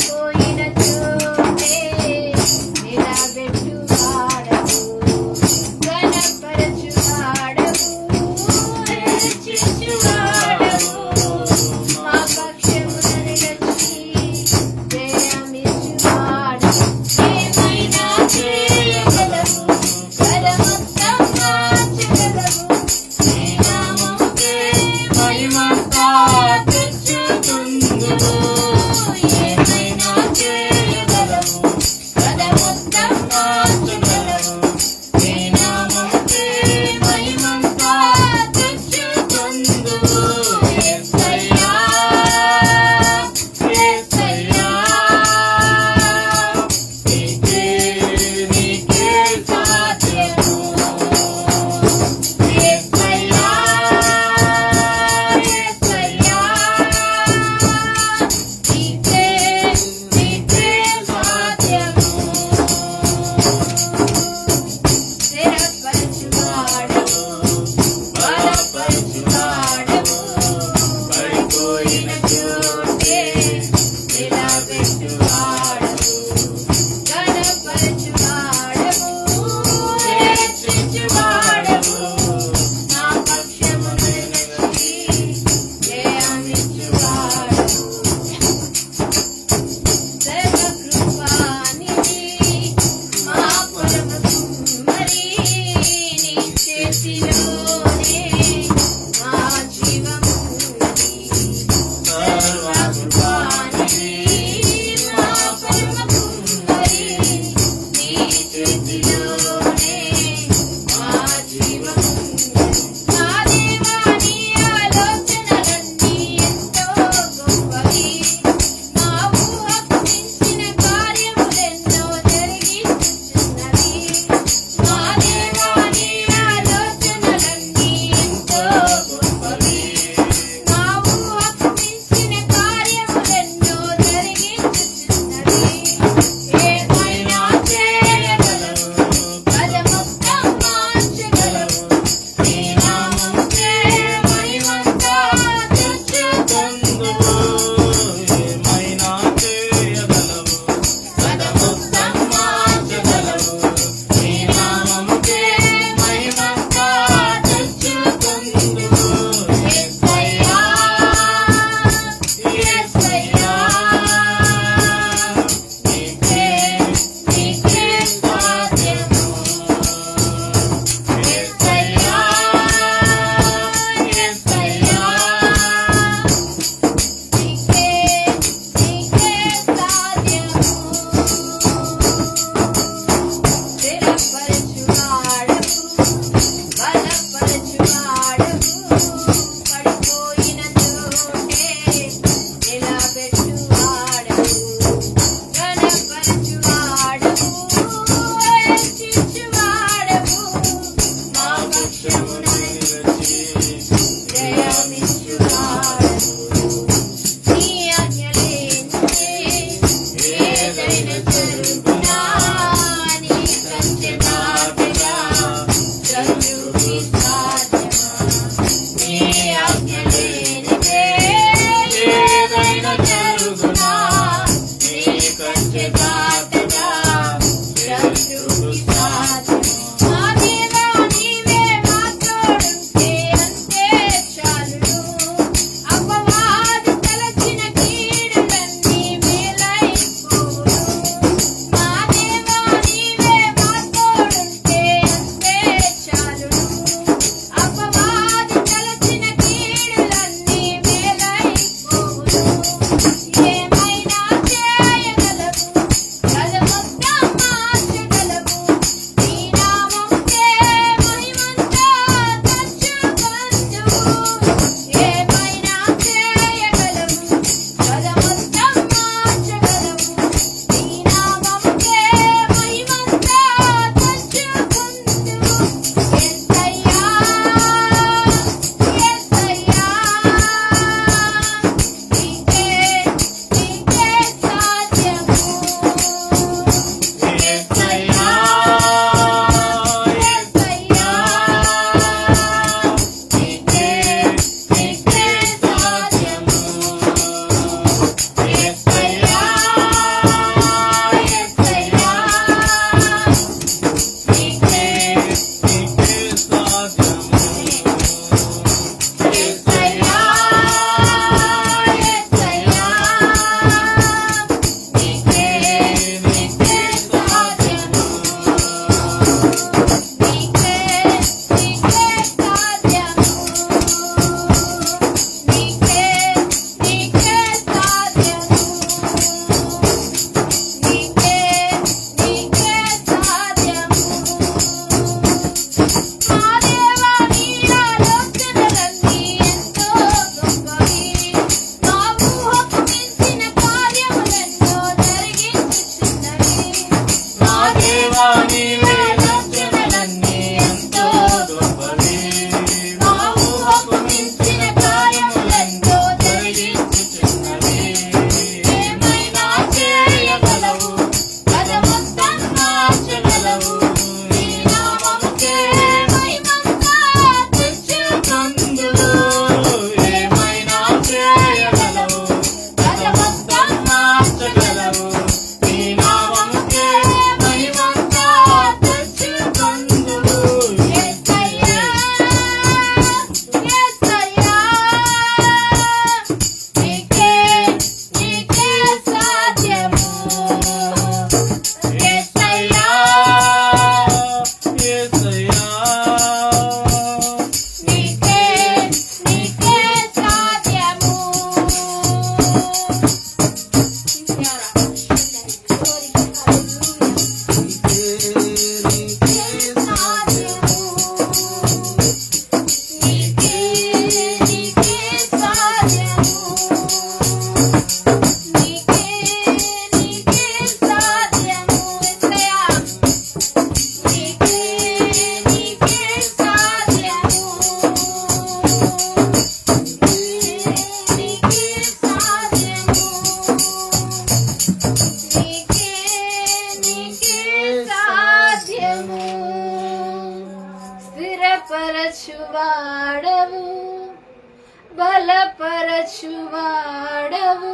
బలపరచువాడవు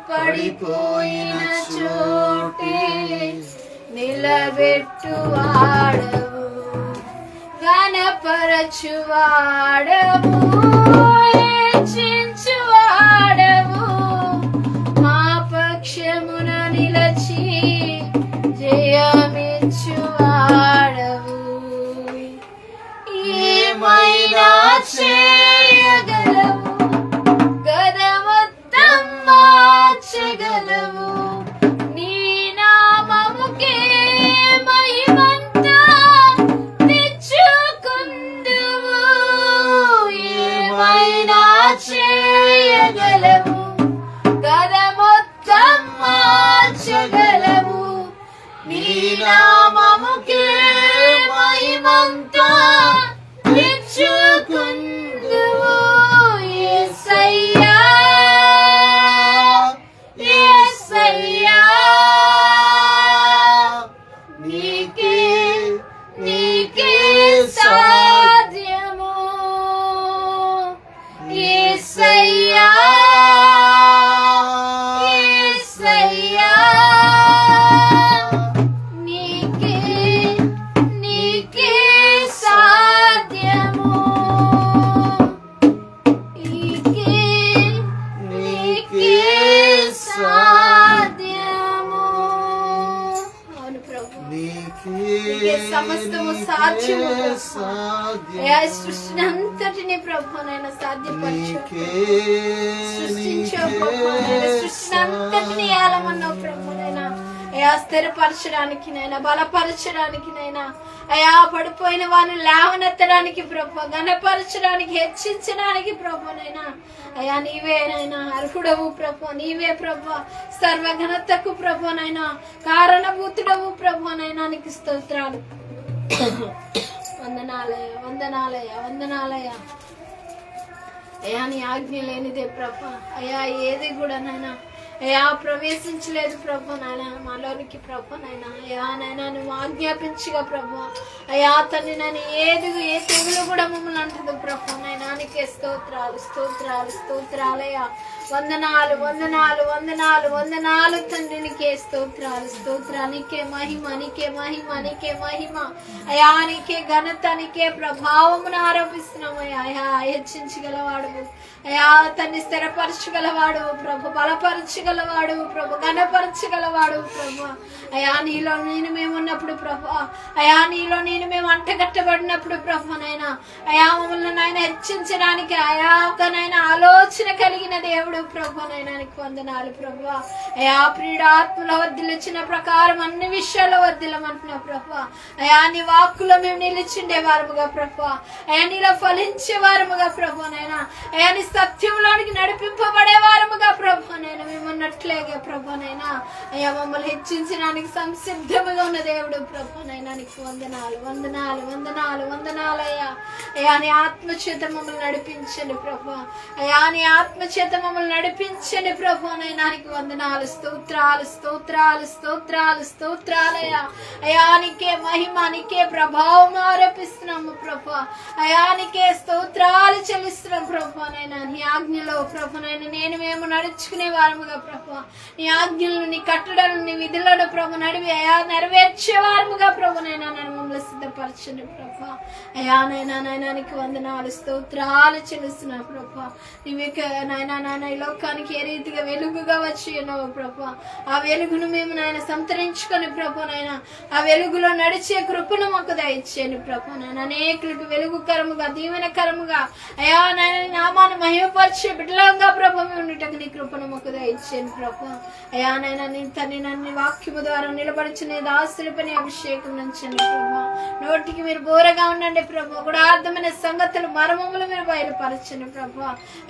పడిపోయిన చోటే నిలబెట్టువాడవు గణపరచువాడవు హెచ్చించువాడవు మా పక్షమున నిలచి జయమిచ్చువాడవు ఏమైనా చేయగలవు గద మొత్తం మార్చగలవు నీ నామముకే మహిమంతా తెచ్చుకుందువు ఏమైనా చేయగలవు గద మొత్తం మార్చగలవు నీ నామముకే మహిమంతా తెచ్చుకుందువు యేసయ్యా యేసయ్యా నీకే నీకే సాధ్యము యేసయ్యా యేసయ్యా నీకే నీకే సాధ్యము నీకే నీకే సాధ్యము అవును ప్రభు నీకే సమస్తము సాధ్యము అయ్యా సృష్టిని అంతటిని ప్రభు నైనా సాధ్యపరచు సృష్టించావు ప్రభు నైనా సృష్టిని అంతటిని ఏలమన్నావు ప్రభు నైనా అయ్యా స్థిరపరచడానికి నైనా బలపరచడానికి నైనా అయ్యా పడిపోయిన వారిని లేవనెత్తడానికి ప్రభు ఘనపరచడానికి హెచ్చించడానికి ప్రభునైనా అయ్యా నీవేనైనా అర్హుడవు ప్రభు నీవే ప్రభు సర్వఘనతకు ప్రభునైనా కారణభూతుడవు ప్రభునైనా నీకు స్తోత్రాలు వందనాలయ వందనాలయ వందనాలయ అయ్యా నీ ఆజ్ఞ లేనిదే ప్రభు అయ్యా ఏది కూడా నైనా అయ్యా ప్రవేశించలేదు ప్రభు నాయన మాలోనికి ప్రభు నాయన అయ్యా నాయన నువ్వు ఆజ్ఞాపించగా ప్రభు అయ్యా తల్లి నన్ను ఏది ఏ తెగులు కూడా మమ్మల్ని అంటుంది ప్రభు నాయనానికే స్తోత్రాలు స్తోత్రాలు స్తోత్రాలయ్యా వందనాలు వందనాలు వందనాలు వందనాలు తండ్రినికే స్తోత్రాలు స్తోత్రాలు నీకే మహిమ నీకే మహిమ నీకే మహిమ అయ్యా నీకే ఘనత నీకే ప్రభావమును ఆరోపిస్తున్నాము అయ్యా హెచ్చించగలవాడు అయ్యా తన్ని స్థిరపరచగలవాడు ప్రభు బలపరచగలవాడు ప్రభు ఘనపరచగలవాడు ప్రభు అయ్యా నీలో నేను మేము ఉన్నప్పుడు ప్రభు అయ్యా నీలో నేను మేము అంటగట్టబడినప్పుడు ప్రభు నైనా అయ్యా మమ్మల్ని నాయన హెచ్చించడానికి అయా ఒక నాయన ఆలోచన కలిగిన దేవుడు ప్రభు నైనా నీకు వందనాలు ప్రభు అయా ప్రియుడాత్మల వర్ధిల్చిన ప్రకారం అన్ని విషయాల్లో వర్ధిల్లమంటున్నావు ప్రభు అయా నీ వాక్కులో మేము నిలిచిండే వారముగా ప్రభు అయా నీలో ఫలించే వారముగా ప్రభు నైనా అయా నీ సత్యంలోనికి నడిపింపబడే వారముగా ప్రభు నైనా మేము ఉన్నట్లేగా ప్రభు నైనా అయ్యా మమ్మల్ని హెచ్చించడానికి సంసిద్ధముగా ఉన్న దేవుడు ప్రభు నైనా నీకు వందనాలు వందనాలు వందనాలు వందనాలు అయ్యా అయ్యా నీ ఆత్మచేత మమ్మల్ని నడిపించండి ప్రభు అయ్యా నీ ఆత్మచేత మమ్మల్ని నడిపించండి ప్రభు నైనా నీకు వందనాలు స్తోత్రాలు స్తోత్రాలు స్తోత్రాలు స్తోత్రాలయ్యా అయ్యా నీకే మహిమ నీకే ప్రభావం ఆరోపిస్తున్నాము ప్రభు అయ్యా నీకే స్తోత్రాలు చెల్లిస్తున్నాం ప్రభు నైనా నీ ఆజ్ఞలో ప్రభు నైనా నేను మేము నడుచుకునే వారముగా ప్రభు నీ ఆజ్ఞలను నీ కట్టడలను నీ విధులను ప్రభు నడివి అయా నెరవేర్చే వారముగా ప్రభు నైనా నన్ను మమ్మల్ని సిద్ధపరచండి ప్రభు అయా నైనా నైనా నీకు వందనాలు స్తోత్రాలు చెల్లిస్తున్నా ప్రభు నీవే నాయన నాయన ఈ లోకానికి ఏ రీతిగా వెలుగుగా వచ్చి ఉన్నావు ప్రభు ఆ వెలుగును మేము నాయన సంతరించుకొని ప్రభు నాయన ఆ వెలుగులో నడిచే కృపను మాకు దయచేయండి ప్రభు నాయన అనేకులకు వెలుగుకరముగా దీవెనకరముగా అయా నాయన నామాన్ని మహిమపరిచే బిడ్డలంగా ప్రభు మేము ఉండటకు నీ కృపను మాకు దయచేయండి ప్రభు అయా నాయన నీ తల్లి నన్ను వాక్యము ద్వారా నిలబడిచిన దాసులపని అభిషేకం నుంచండి ప్రభు నోటికి మీరు బోరగా ఉండండి ప్రభు కూడా అర్థమైన సంగతులు మర్మములు మీరు బయలుపరచండి ప్రభు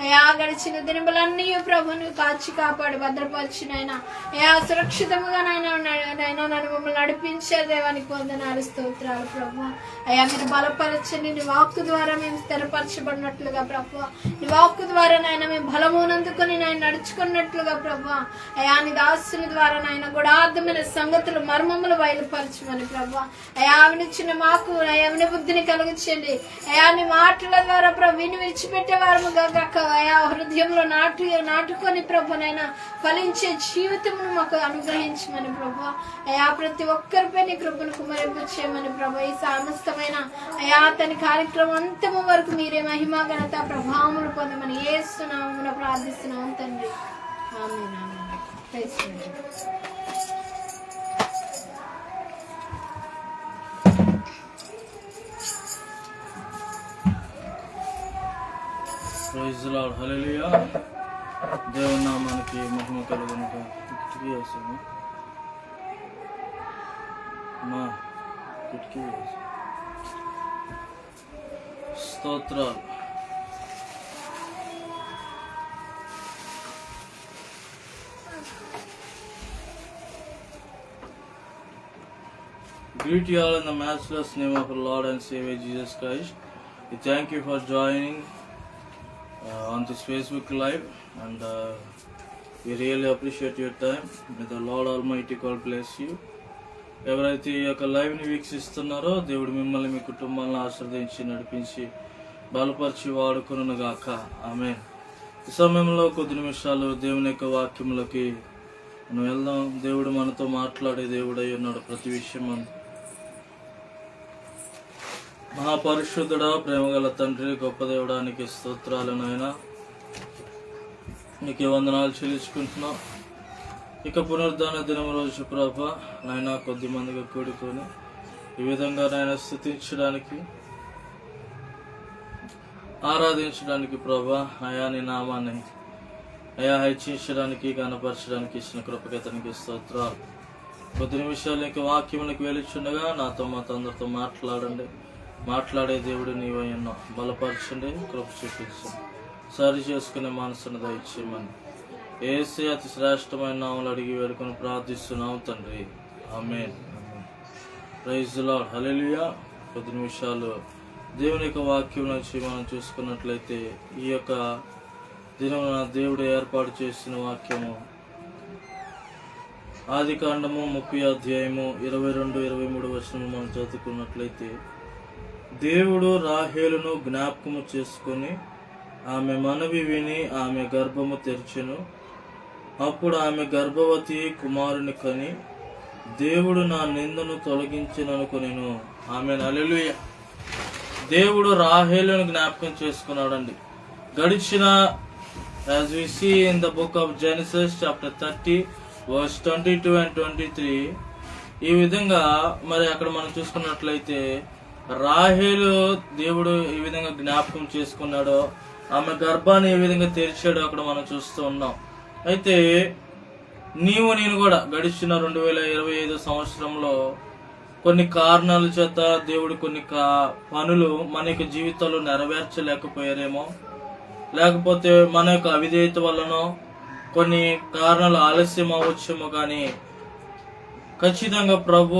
అయా గడిచిన దినములన్నీ ప్రభును కాచి కాపాడు భద్రపరిచినైనా అయా సురక్షితముగా నైనా నన్ను మమ్మల్ని నడిపించే దేవానికి వందనాలు స్తోత్రాలు ప్రభు అయా మీరు బలపరచండి నీ వాక్కు ద్వారా మేము స్థిరపరచబడినట్లుగా ప్రభు నీ వాక్కు ద్వారా నైనా మేము బలమునందుకొని నేను నడుచుకున్నట్లుగా ప్రభు అయా నీ దాసుల ద్వారా ద్వారా నాయన గుడార్థమైన సంగతులు మర్మములు బయలుపరచమని ప్రభా. అయా ఆమెనిచ్చిన మాకు అయామిని బుద్ధిని కలుగుచండి. అయా నీ మాటల ద్వారా ప్రభు విని విడిచిపెట్టే వారముగా కాక అయా హృదయంలో నాటుకొని ప్రభునైనా ఫలించే జీవితమును మాకు అనుగ్రహించమని ప్రభా. అయా ప్రతి ఒక్కరిపై నీ కృపను కుమరింపు చేయమని ప్రభా. ఈ సమస్తమైన అయా తన కార్యక్రమం అంతము వరకు మీరే మహిమా ఘనత ప్రభావములు పొందమని యేసునామమున ప్రార్థిస్తున్నాం తండ్రి. Amen. Amen. Praise Lord. Praise the Lord. Hallelujah. దేవుని నామానికి మహిమ కలుగును గాక. కిటికీ వేసాము మా కిటికీ వేసాము. స్తోత్రాలు. Greet you all in the matchless name of our Lord and Savior Jesus Christ. We thank you for joining on this Facebook Live, and we really appreciate your time. May the Lord Almighty God bless you. ఎవరైతే ఈ యొక్క లైవ్ని వీక్షిస్తున్నారో దేవుడు మిమ్మల్ని మీ కుటుంబాలను ఆశీర్వదించి నడిపించి బలపరిచి వాడుకొనును గాక. ఆమేన్. ఈ సమయంలో కొద్ది నిమిషాలు దేవుని యొక్క వాక్యములకి మనం వెళ్దాం. దేవుడు మనతో మాట్లాడే దేవుడు అయి ఉన్నాడు ప్రతి విషయం. మహాపరిశుద్ధుడా, ప్రేమగల తండ్రి, గొప్ప దేవుడానికి స్తోత్రాలు నాయన. నీకు వందనాలు చెల్లించుకుంటున్నాం. ఇక పునరుద్ధాన దినం రోజు ప్రభా నాయన కొద్ది మందిగా కూడుకొని ఈ విధంగా నాయన స్తుతించడానికి ఆరాధించడానికి ప్రభా అయా నీ నామాన్ని అయా హెచ్చించడానికి కనపరచడానికి ఇచ్చిన కృపగతనికి స్తోత్రాలు. కొద్ది నిమిషాలు ఇంకా వాక్యమునికి వెలుచుండగా నాతో మాతో అందరితో మాట్లాడే దేవుడు నీవై ఉన్నావు. బలపరచండి, కృప చూపించండి, సరి చేసుకునే మనసును దయచేయమని యేసు అతి శ్రేష్టమైన నామములు అడిగి వేడుకొని ప్రార్థిస్తున్నాం తండ్రి. Amen. Praise the Lord. Hallelujah. కొద్ది నిమిషాలు దేవుని యొక్క వాక్యం నుంచి మనం చూసుకున్నట్లయితే ఈ యొక్క దినమున దేవుడు ఏర్పాటు చేసిన వాక్యము ఆదికాండము 30 అధ్యాయము 22-23 వచనము మనం చదువుకున్నట్లయితే, దేవుడు రాహేలును జ్ఞాపకము చేసుకొని ఆమె మనవి విని ఆమె గర్భము తెరిచెను. అప్పుడు ఆమె గర్భవతి కుమారుని కని దేవుడు నా నిందను తొలగించిననుకొనెను. ఆమేన్. హల్లెలూయా. దేవుడు రాహేలును జ్ఞాపకం చేసుకున్నాడండి. గడిచిన as we see in the book of Genesis chapter 30 verse 22 and 23, ఈ విధంగా మరి అక్కడ మనం చూసుకున్నట్లయితే రాహేలు దేవుడు ఈ విధంగా జ్ఞాపకం చేసుకున్నాడో, ఆమె గర్భాన్ని ఏ విధంగా తెరిచాడో అక్కడ మనం చూస్తూ ఉన్నాం. అయితే నేను కూడా గడిచిన 2025 సంవత్సరంలో కొన్ని కారణాల చేత దేవుడు కొన్ని పనులు మన యొక్క జీవితంలో నెరవేర్చలేకపోయారేమో, లేకపోతే మన యొక్క అవిధేయత వల్లనో కొన్ని కారణాలు ఆలస్యం అవ్వచ్చేమో, కానీ ఖచ్చితంగా ప్రభు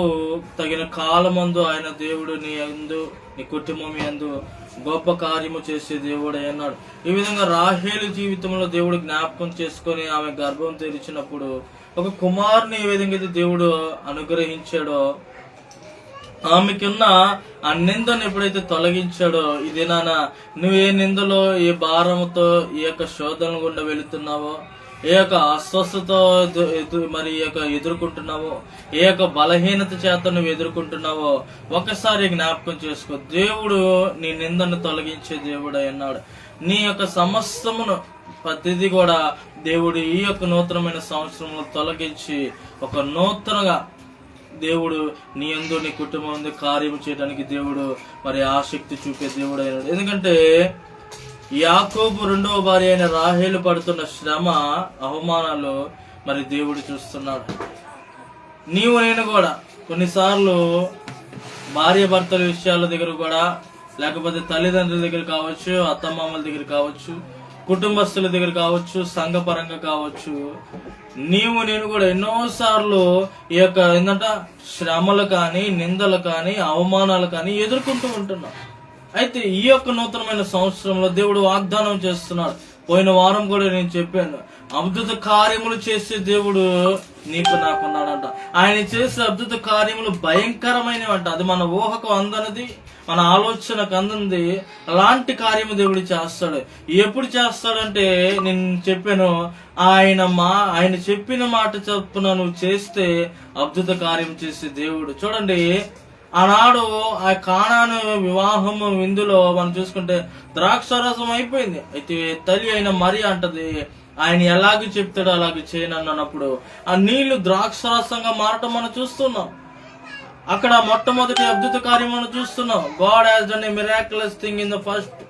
తగిన కాలమందు ఆయన దేవుడు నీ యందు నీ కుటుంబం యందు గొప్ప కార్యము చేసే దేవుడు అన్నాడు. ఈ విధంగా రాహేలు జీవితంలో దేవుడు జ్ఞాపకం చేసుకొని ఆమె గర్భం తెరిచినప్పుడు ఒక కుమారుని ఏ విధంగా అయితే దేవుడు అనుగ్రహించాడో, ఆమెకున్న ఆ నిందను ఎప్పుడైతే తొలగించాడో, ఇదే నాన్న నువ్వు ఏ నిందలో ఏ భారంతో ఈ యొక్క శోధన గుండా వెళుతున్నావో, ఏ యొక్క అస్వస్థతో మరి ఈ యొక్క ఎదుర్కొంటున్నావో, ఏ యొక్క బలహీనత చేత నువ్వు ఎదుర్కొంటున్నావో ఒకసారి జ్ఞాపకం చేసుకో. దేవుడు నీ నిందను తొలగించే దేవుడు అన్నాడు. నీ యొక్క సమస్తమును ప్రతిదీ కూడా దేవుడు ఈ యొక్క నూతనమైన సంవత్సరంలో తొలగించి ఒక నూతనగా దేవుడు నీ యందు నీ కుటుంబం యందు కార్యం చేయడానికి దేవుడు మరి ఆసక్తి చూపే దేవుడు అయినాడు. ఎందుకంటే యాకోబు 2వ భార్య అయిన రాహేలు పడుతున్న శ్రమ అవమానాలు మరి దేవుడు చూస్తున్నాడు. నేను కూడా కొన్నిసార్లు భార్య భర్తల విషయాల దగ్గర కూడా, లేకపోతే తల్లిదండ్రుల దగ్గర కావచ్చు, అత్తమామల దగ్గర కావచ్చు, కుటుంబస్తుల దగ్గర కావచ్చు, సంఘపరంగా కావచ్చు, నేను కూడా ఎన్నోసార్లు ఈ యొక్క ఏంటంటే శ్రమలు కానీ, నిందలు కానీ, అవమానాలు కానీ ఎదుర్కొంటూ ఉంటున్నాం. అయితే ఈ యొక్క నూతనమైన సంవత్సరంలో దేవుడు వాగ్దానం చేస్తున్నాడు. పోయిన వారం కూడా నేను చెప్పాను, అద్భుత కార్యములు చేసే దేవుడు నీకు నాకున్నాడంట. ఆయన చేసే అద్భుత కార్యములు భయంకరమైనవంట. అది మన ఊహకు అందనిది, మన ఆలోచనకు అందంది. అలాంటి కార్యము దేవుడు చేస్తాడు. ఎప్పుడు చేస్తాడంటే నేను చెప్పాను, ఆయన చెప్పిన మాట చొప్పున నువ్వు చేస్తే అద్భుత కార్యం చేసే దేవుడు. చూడండి, ఆనాడు ఆ కానాను వివాహము విందులో మనం చూసుకుంటే ద్రాక్షారసం అయిపోయింది. అయితే తల్లి అయిన మరి అంటది, ఆయన ఎలాగ చెప్తాడో అలాగే చేయనన్నప్పుడు ఆ నీళ్లు ద్రాక్షారసంగా మారటం మనం చూస్తున్నాం. అక్కడ మొట్టమొదటి అద్భుత కార్యం మనం చూస్తున్నాం. God has done a miraculous thing in the first.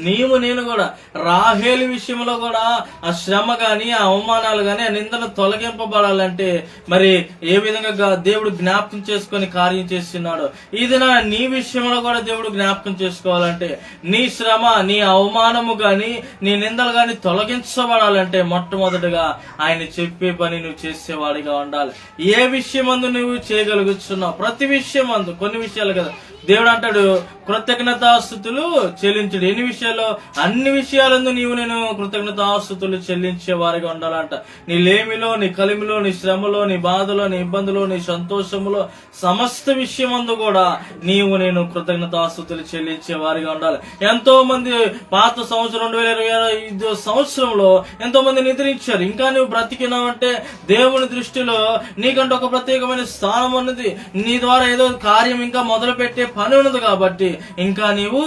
నేను కూడా రాహేలు విషయంలో కూడా ఆ శ్రమ గాని, ఆ అవమానాలు గాని, ఆ నిందలు తొలగింపబడాలంటే మరి ఏ విధంగా దేవుడు జ్ఞాపకం చేసుకొని కార్యం చేస్తున్నాడు. ఇది నీ విషయంలో కూడా దేవుడు జ్ఞాపకం చేసుకోవాలంటే, నీ శ్రమ, నీ అవమానము గాని, నీ నిందలు గాని తొలగించబడాలంటే మొట్టమొదటిగా ఆయన చెప్పే పని నువ్వు చేసేవాడిగా ఉండాలి. ఏ విషయమందు నువ్వు చేయగలుగుతున్నావు? ప్రతి విషయమందు, కొన్ని విషయాలు కదా దేవుడు అంటాడు కృతజ్ఞతాస్తుతులు చెల్లించుడు. ఎన్ని విషయాల్లో? అన్ని విషయాలందు నేను కృతజ్ఞతాస్తుతులు చెల్లించే వారిగా ఉండాలంట. నీ లేమిలో, నీ కలిమిలో, నీ శ్రమలో, నీ బాధలో, నీ ఇబ్బందులో, నీ సంతోషములో, సమస్త విషయమందు కూడా నేను కృతజ్ఞతాస్తుతులు చెల్లించే వారిగా ఉండాలి. ఎంతో మంది పాత సంవత్సరం 2025 సంవత్సరంలో ఎంతో మంది నిద్రించారు. ఇంకా నువ్వు బ్రతికినావంటే దేవుని దృష్టిలో నీకంటే ఒక ప్రత్యేకమైన స్థానం ఉన్నది. నీ ద్వారా ఏదో కార్యం ఇంకా మొదలు పెట్టే పని ఉన్నది. కాబట్టి ఇంకా నీవు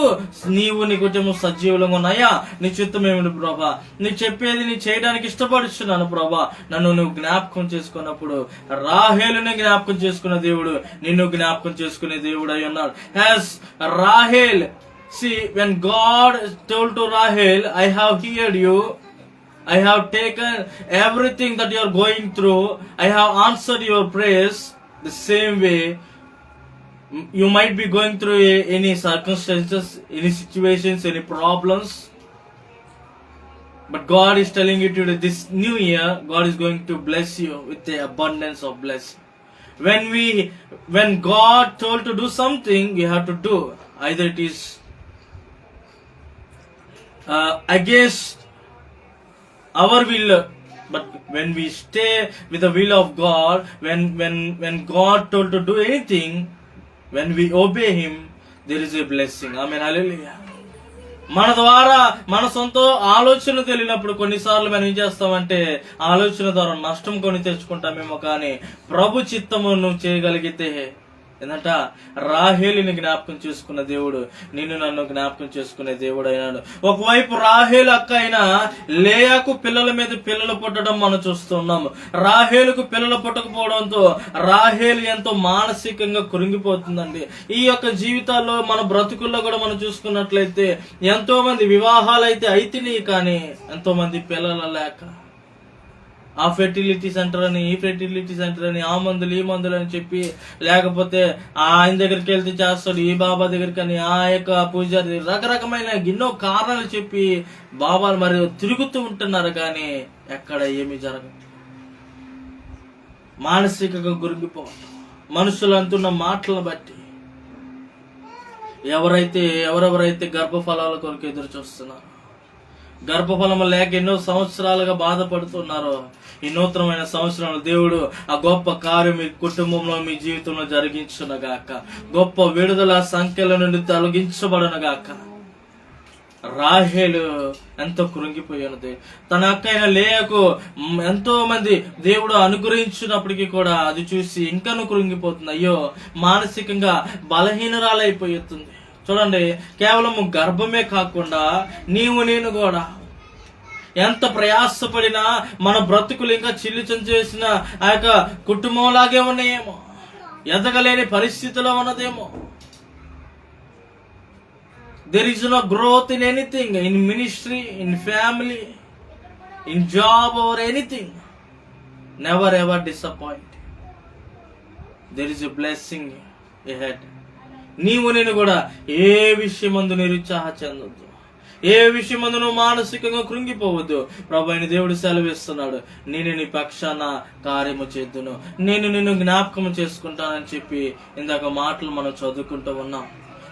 నీ కుటుంబం సజీవులంగా ఉన్నాయా? నీ చిత్తం ఏమిటి ప్రభా? నీ చెప్పేది నీ చేయడానికి ఇష్టపడుచున్నాను ప్రభా. నన్ను నువ్వు జ్ఞాపకం చేసుకున్నప్పుడు రాహేలుని జ్ఞాపకం చేసుకున్న దేవుడు నిన్ను జ్ఞాపకం చేసుకునే దేవుడు అయి ఉన్నాడు. As Rahel, see, when God told to Rahel, I have heard you, I have taken everything that you are going through, I have answered your prayers. The same way you might be going through any circumstances, any situations, any problems, but God is telling you today, this new year, God is going to bless you with the abundance of blessing. When God told to do something, you have to do. Either it is against our will, but when we stay with the will of God, when God told to do anything, when we obey Him, there is a blessing. Amen. Hallelujah. మన ద్వారా మన సొంత ఆలోచన తెలియనప్పుడు కొన్నిసార్లు మనం ఏం చేస్తామంటే ఆలోచన ద్వారా నష్టం కొని తెచ్చుకుంటామేమో. కానీ ప్రభు చిత్తము నువ్వు చేయగలిగితే ఏంటంట, రాహేలుని జ్ఞాపకం చేసుకున్న దేవుడు నన్ను జ్ఞాపకం చేసుకునే దేవుడు అయినాడు. ఒకవైపు రాహేలు అక్క అయినా లేయాకు పిల్లల మీద పిల్లలు పుట్టడం మనం చూస్తున్నాము. రాహేలుకు పిల్లలు పుట్టకపోవడంతో రాహేలు ఎంతో మానసికంగా కృంగిపోతుందండి. ఈ యొక్క జీవితాల్లో మన బ్రతుకుల్లో కూడా మనం చూసుకున్నట్లయితే ఎంతో మంది వివాహాలు అయితే అయితేనే కానీ ఎంతో మంది పిల్లలు లేక ఆ ఫెర్టిలిటీ సెంటర్ అని, ఈ ఫెర్టిలిటీ సెంటర్ అని, ఆ మందులు, ఈ మందులు అని చెప్పి, లేకపోతే ఆయన దగ్గరికి వెళ్తే చేస్తాడు, ఈ బాబా దగ్గరికి అని, ఆ యొక్క పూజారి, రకరకమైన ఎన్నో కారణాలు చెప్పి బాబాలు మరి తిరుగుతూ ఉంటున్నారు. కానీ ఎక్కడ ఏమీ జరగదు. మానసికంగా గురిగిపోవడం, మనుషులు అంటున్న మాటలను బట్టి ఎవరెవరైతే గర్భఫలాల కొరకు ఎదురు చూస్తున్నారు, గర్భఫలము లేక ఎన్నో సంవత్సరాలుగా బాధపడుతున్నారో, ఈ నూతనమైన సంవత్సరంలో దేవుడు ఆ గొప్ప కార్యం మీ కుటుంబంలో, మీ జీవితంలో జరిగించునగాక. గొప్ప విడుదల సంఖ్యల నుండి తొలగించబడనుగాక. రాహేలు ఎంతో కృంగిపోయినది. తన అక్కైన లేయకు ఎంతో మంది దేవుడు అనుగ్రహించినప్పటికీ కూడా అది చూసి ఇంకనూ కృంగిపోతుంది. అయ్యో, మానసికంగా బలహీనరాలైపోతుంది. చూడండి, కేవలం గర్భమే కాకుండా నేను కూడా ఎంత ప్రయాసపడినా మన బ్రతుకులు ఇంకా చిల్లిచం చేసిన ఆ యొక్క కుటుంబంలాగే ఉన్నాయేమో, ఎదగలేని పరిస్థితిలో ఉన్నదేమో. There is no growth in anything, in ministry, in family, in job or anything. Never ever disappoint. There is a blessing ahead. నేను కూడా ఏ విషయమందు నిరుత్సాహ చెందొద్దు, ఏ విషయమందు నువ్వు మానసికంగా కృంగిపోవద్దు. ప్రభువైన దేవుడు సెలవిస్తున్నాడు, నేను నీ పక్షాన కార్యము చేద్దును, నేను నిన్ను జ్ఞాపకం చేసుకుంటానని చెప్పి ఇందాక మాటలు మనం చదువుకుంటూ ఉన్నాం.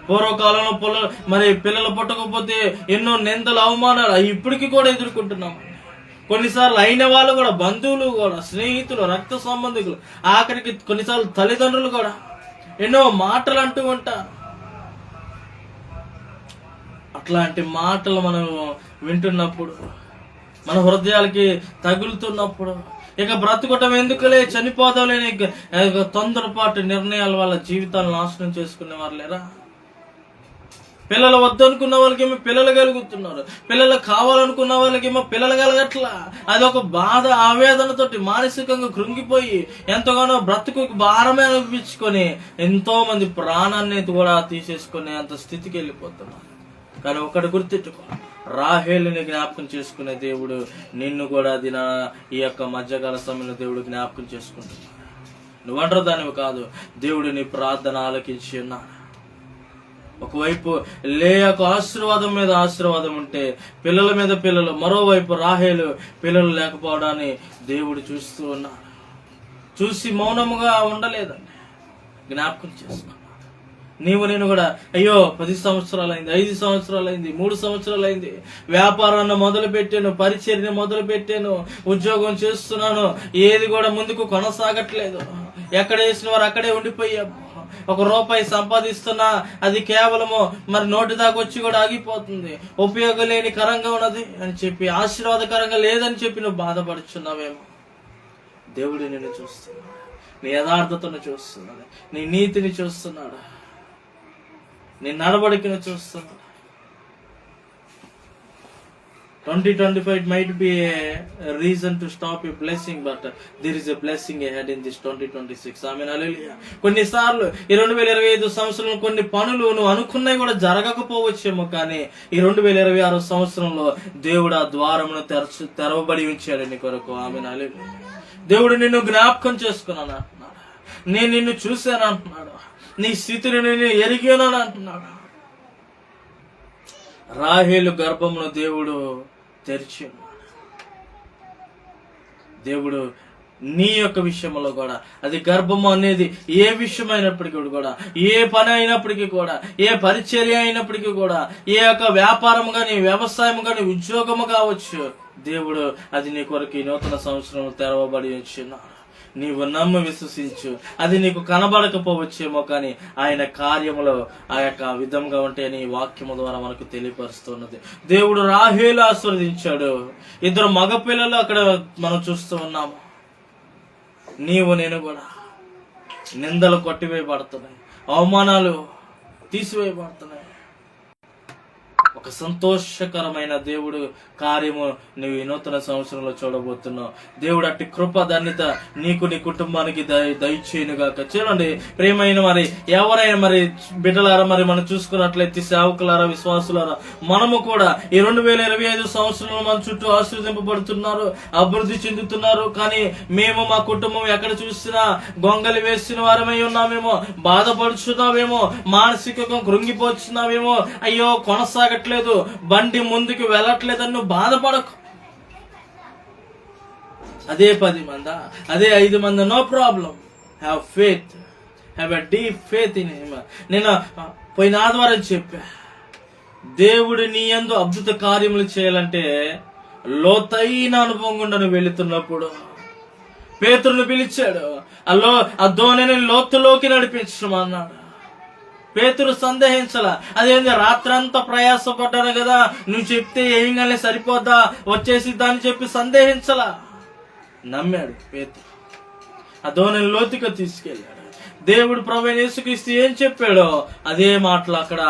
పూర్వకాలంలో పిల్లలు పుట్టకపోతే ఎన్నో నిందలు, అవమానాలు ఇప్పటికీ కూడా ఎదుర్కొంటున్నాం. కొన్నిసార్లు అయిన వాళ్ళు కూడా, బంధువులు కూడా, స్నేహితులు, రక్త సంబంధికులు, ఆఖరికి కొన్నిసార్లు తల్లిదండ్రులు కూడా ఎన్నో మాటలు అంటూ ఉంటారు. అట్లాంటి మాటలు మనం వింటున్నప్పుడు, మన హృదయాలకి తగులుతున్నప్పుడు, ఇక బ్రతుకటం ఎందుకులే, చనిపోదాంలేని తొందరపాటు నిర్ణయాల వల్ల జీవితాలను నాశనం చేసుకునే వారు లేరా? పిల్లలు వద్దనుకున్న వాళ్ళకేమో పిల్లలు కలుగుతున్నారు, పిల్లలు కావాలనుకున్న వాళ్ళకేమో పిల్లలు కలగట్లా. అదొక బాధ, ఆవేదనతోటి మానసికంగా కృంగిపోయి ఎంతగానో బ్రతుకు భారమే అనిపించుకొని ఎంతో మంది ప్రాణాన్ని కూడా తీసేసుకునే అంత స్థితికి వెళ్ళిపోతున్నారు. కానీ ఒకటి గుర్తెట్టుకో, రాహేలుని జ్ఞాపకం చేసుకునే దేవుడు నిన్ను కూడా ఈ యొక్క మధ్యకాల సమయంలో దేవుడు జ్ఞాపకం చేసుకుంటున్నాడు. నువ్వంటారు దానివి కాదు, దేవుడు నీ ప్రార్థన ఆలకించి ఉన్నాడు. ఒకవైపు లేయకు ఆశీర్వాదం మీద ఆశీర్వాదం ఉంటే పిల్లల మీద పిల్లలు, మరోవైపు రాహేలు పిల్లలు లేకపోవడాన్ని దేవుడు చూస్తూ ఉన్నాడు. చూసి మౌనముగా ఉండలేదండి, జ్ఞాపకం చేసుకున్నాడు. నేను కూడా అయ్యో 10 సంవత్సరాలైంది, 5 సంవత్సరాలైంది, 3 సంవత్సరాలైంది, వ్యాపారాన్ని మొదలు పెట్టాను, పరిచర్ని మొదలు పెట్టాను, ఉద్యోగం చేస్తున్నాను, ఏది కూడా ముందుకు కొనసాగట్లేదు, ఎక్కడ వేసిన వారు అక్కడే ఉండిపోయాము, 1 రూపాయి సంపాదిస్తున్నా అది కేవలము మరి నోటి దాకా వచ్చి కూడా ఆగిపోతుంది, ఉపయోగం లేని కరంగా ఉన్నది అని చెప్పి, ఆశీర్వాదకరంగా లేదని చెప్పి నువ్వు బాధపడుచున్నావేమో. దేవుడు నిన్ను చూస్తున్నాడు, నీ యథార్థతను చూస్తున్నాడు, నీ నీతిని చూస్తున్నాడు, నీ నడవడికను చూస్తున్నాడు. 2025 might be a reason to stop your blessing, but there is a blessing ahead in this 2026. Amen. Hallelujah. కొన్నిసార్లు ఈ 2025 సంవత్సరంలో కొన్ని పనులు నువ్వు అనుకున్నవి కూడా జరగకపోవచ్చేమో, కానీ ఈ 2026 సంవత్సరంలో దేవుడు ఆ ద్వారమును తెరవబడి ఉంచాడు నీ కొరకు. ఆమెన్. హల్లెలూయా. దేవుడు నిన్ను జ్ఞాపకం చేసుకున్నాను అంటున్నాడు, నేను నిన్ను చూశాను అంటున్నాడు, నీ స్థితిని నేను ఎరిగాను అంటున్నాడు. రాహేలు గర్భమును దేవుడు తెరిచి ఉన్నాడు. దేవుడు నీ యొక్క విషయంలో కూడా, అది గర్భము అనేది ఏ విషయమైనప్పటికీ కూడా, ఏ పని అయినప్పటికీ కూడా, ఏ పరిచర్య అయినప్పటికీ కూడా, ఏ యొక్క వ్యాపారం కానీ, వ్యవసాయం కానీ, ఉద్యోగము కావచ్చు, దేవుడు అది నీ కొరకు ఈ నూతన సంవత్సరం తెరవబడి వచ్చినాడు. నీవు నమ్ము విశ్వసించు. అది నీకు కనబడకపోవచ్చేమో, కానీ ఆయన కార్యములో ఆ యొక్క విధంగా ఉంటే నీ వాక్యము ద్వారా మనకు తెలియపరుస్తున్నది. దేవుడు రాహేలు ఆశీర్వదించాడు. 2 మగపిల్లలు అక్కడ మనం చూస్తూ ఉన్నాము. నీవు నేను కూడా నిందలు కొట్టివేయబడుతున్నాయి, అవమానాలు తీసివేయబడుతున్నాయి. ఒక సంతోషకరమైన దేవుడు కార్యము నువ్వు ఈ నూతన సంవత్సరంలో చూడబోతున్నావు. దేవుడు అట్టి కృప ధన్యత నీకు, నీ కుటుంబానికి దయచేయునుగాక. చూడండి ప్రియమైన మరి ఎవరైనా మరి బిడ్డలారా, మరి మనం చూసుకున్నట్లయితే సేవకులారా, విశ్వాసులారా, మనము కూడా ఈ 2025 సంవత్సరంలో మన చుట్టూ ఆశీర్వదింపబడుతున్నారు, అభివృద్ధి చెందుతున్నారు. కానీ మేము మా కుటుంబం ఎక్కడ చూసినా గొంగలి వేసిన వారమై ఉన్నామేమో, బాధపడుచున్నామేమో, మానసికంగా కృంగిపోతున్నామేమో, అయ్యో కొనసాగట్లేదు, బండి ముందుకు వెళ్ళట్లేదని నువ్వు బాధపడకు. అదే 10 మంది, అదే 5 మంది, no problem. Have faith, have a deep faith in him. నేను పోయిన ఆదివారం చెప్పా, దేవుడు నీ యందు అద్భుత కార్యములు చేయాలంటే లోతైన అనుభవం గుండా నువ్వు వెళుతున్నప్పుడు పేతురుని పిలిచాడు, ఆ ధోనిని లోతులోకి నడిపించమన్నాడు. పేతురు సందేహించలా. అదేంది, రాత్రంతా ప్రయాసపడ్డాను కదా, నువ్వు చెప్తే ఏం కానీ సరిపోద్దా, వచ్చేసి దాన్ని చెప్పి సందేహించలా. నమ్మాడు పేతురు, ఆ ధోనిని లోతుగా తీసుకెళ్ళాడు. దేవుడు ప్రభువైన యేసుక్రీస్తు ఏం చెప్పాడో అదే మాటలు అక్కడ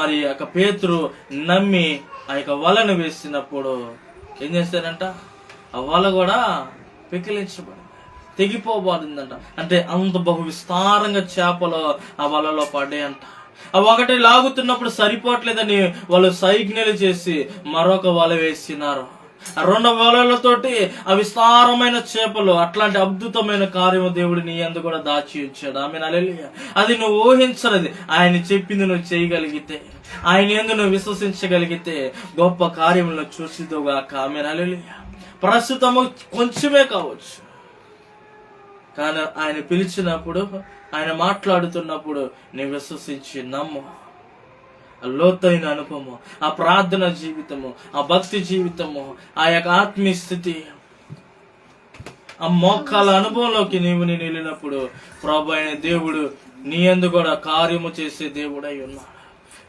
మరి ఒక పేతురు నమ్మి ఆ యొక్క వలను వేసినప్పుడు ఏం చేశాడంట, ఆ వల కూడా పెకిలించబడి తెగిపోబడిందంట. అంటే అంత బహు విస్తారంగా చేపలు ఆ వలలో పడ్డాయంట. ఆ ఒకటి లాగుతున్నప్పుడు సరిపోవట్లేదని వాళ్ళు సైజ్ఞలు చేసి మరొక వల వేసినారు. ఆ 2 వలలతోటి ఆ విస్తారమైన చేపలు, అట్లాంటి అద్భుతమైన కార్యము దేవుడు నీ యందు కూడా దాచి ఉంచాడు. ఆమేన్. హల్లెలూయా. అది నువ్వు ఊహించలేదు. ఆయన చెప్పింది నువ్వు చేయగలిగితే, ఆయన యందు నువ్వు విశ్వసించగలిగితే గొప్ప కార్యములను చూసిదుగాక. ఆమేన్. హల్లెలూయా. ప్రస్తుతము కొంచెమే కావచ్చు, కానీ ఆయన పిలిచినప్పుడు, ఆయన మాట్లాడుతున్నప్పుడు నీ విశ్వసించి నమ్ము. ఆ లోతైన అనుభవము, ఆ ప్రార్థన జీవితము, ఆ భక్తి జీవితము, ఆ యొక్క ఆత్మీయ స్థితి, ఆ మోకాల అనుభవంలోకి నేను వెళ్ళినప్పుడు ప్రభు అయిన దేవుడు నీ యందు కూడా కార్యము చేసే దేవుడై ఉన్నాడు.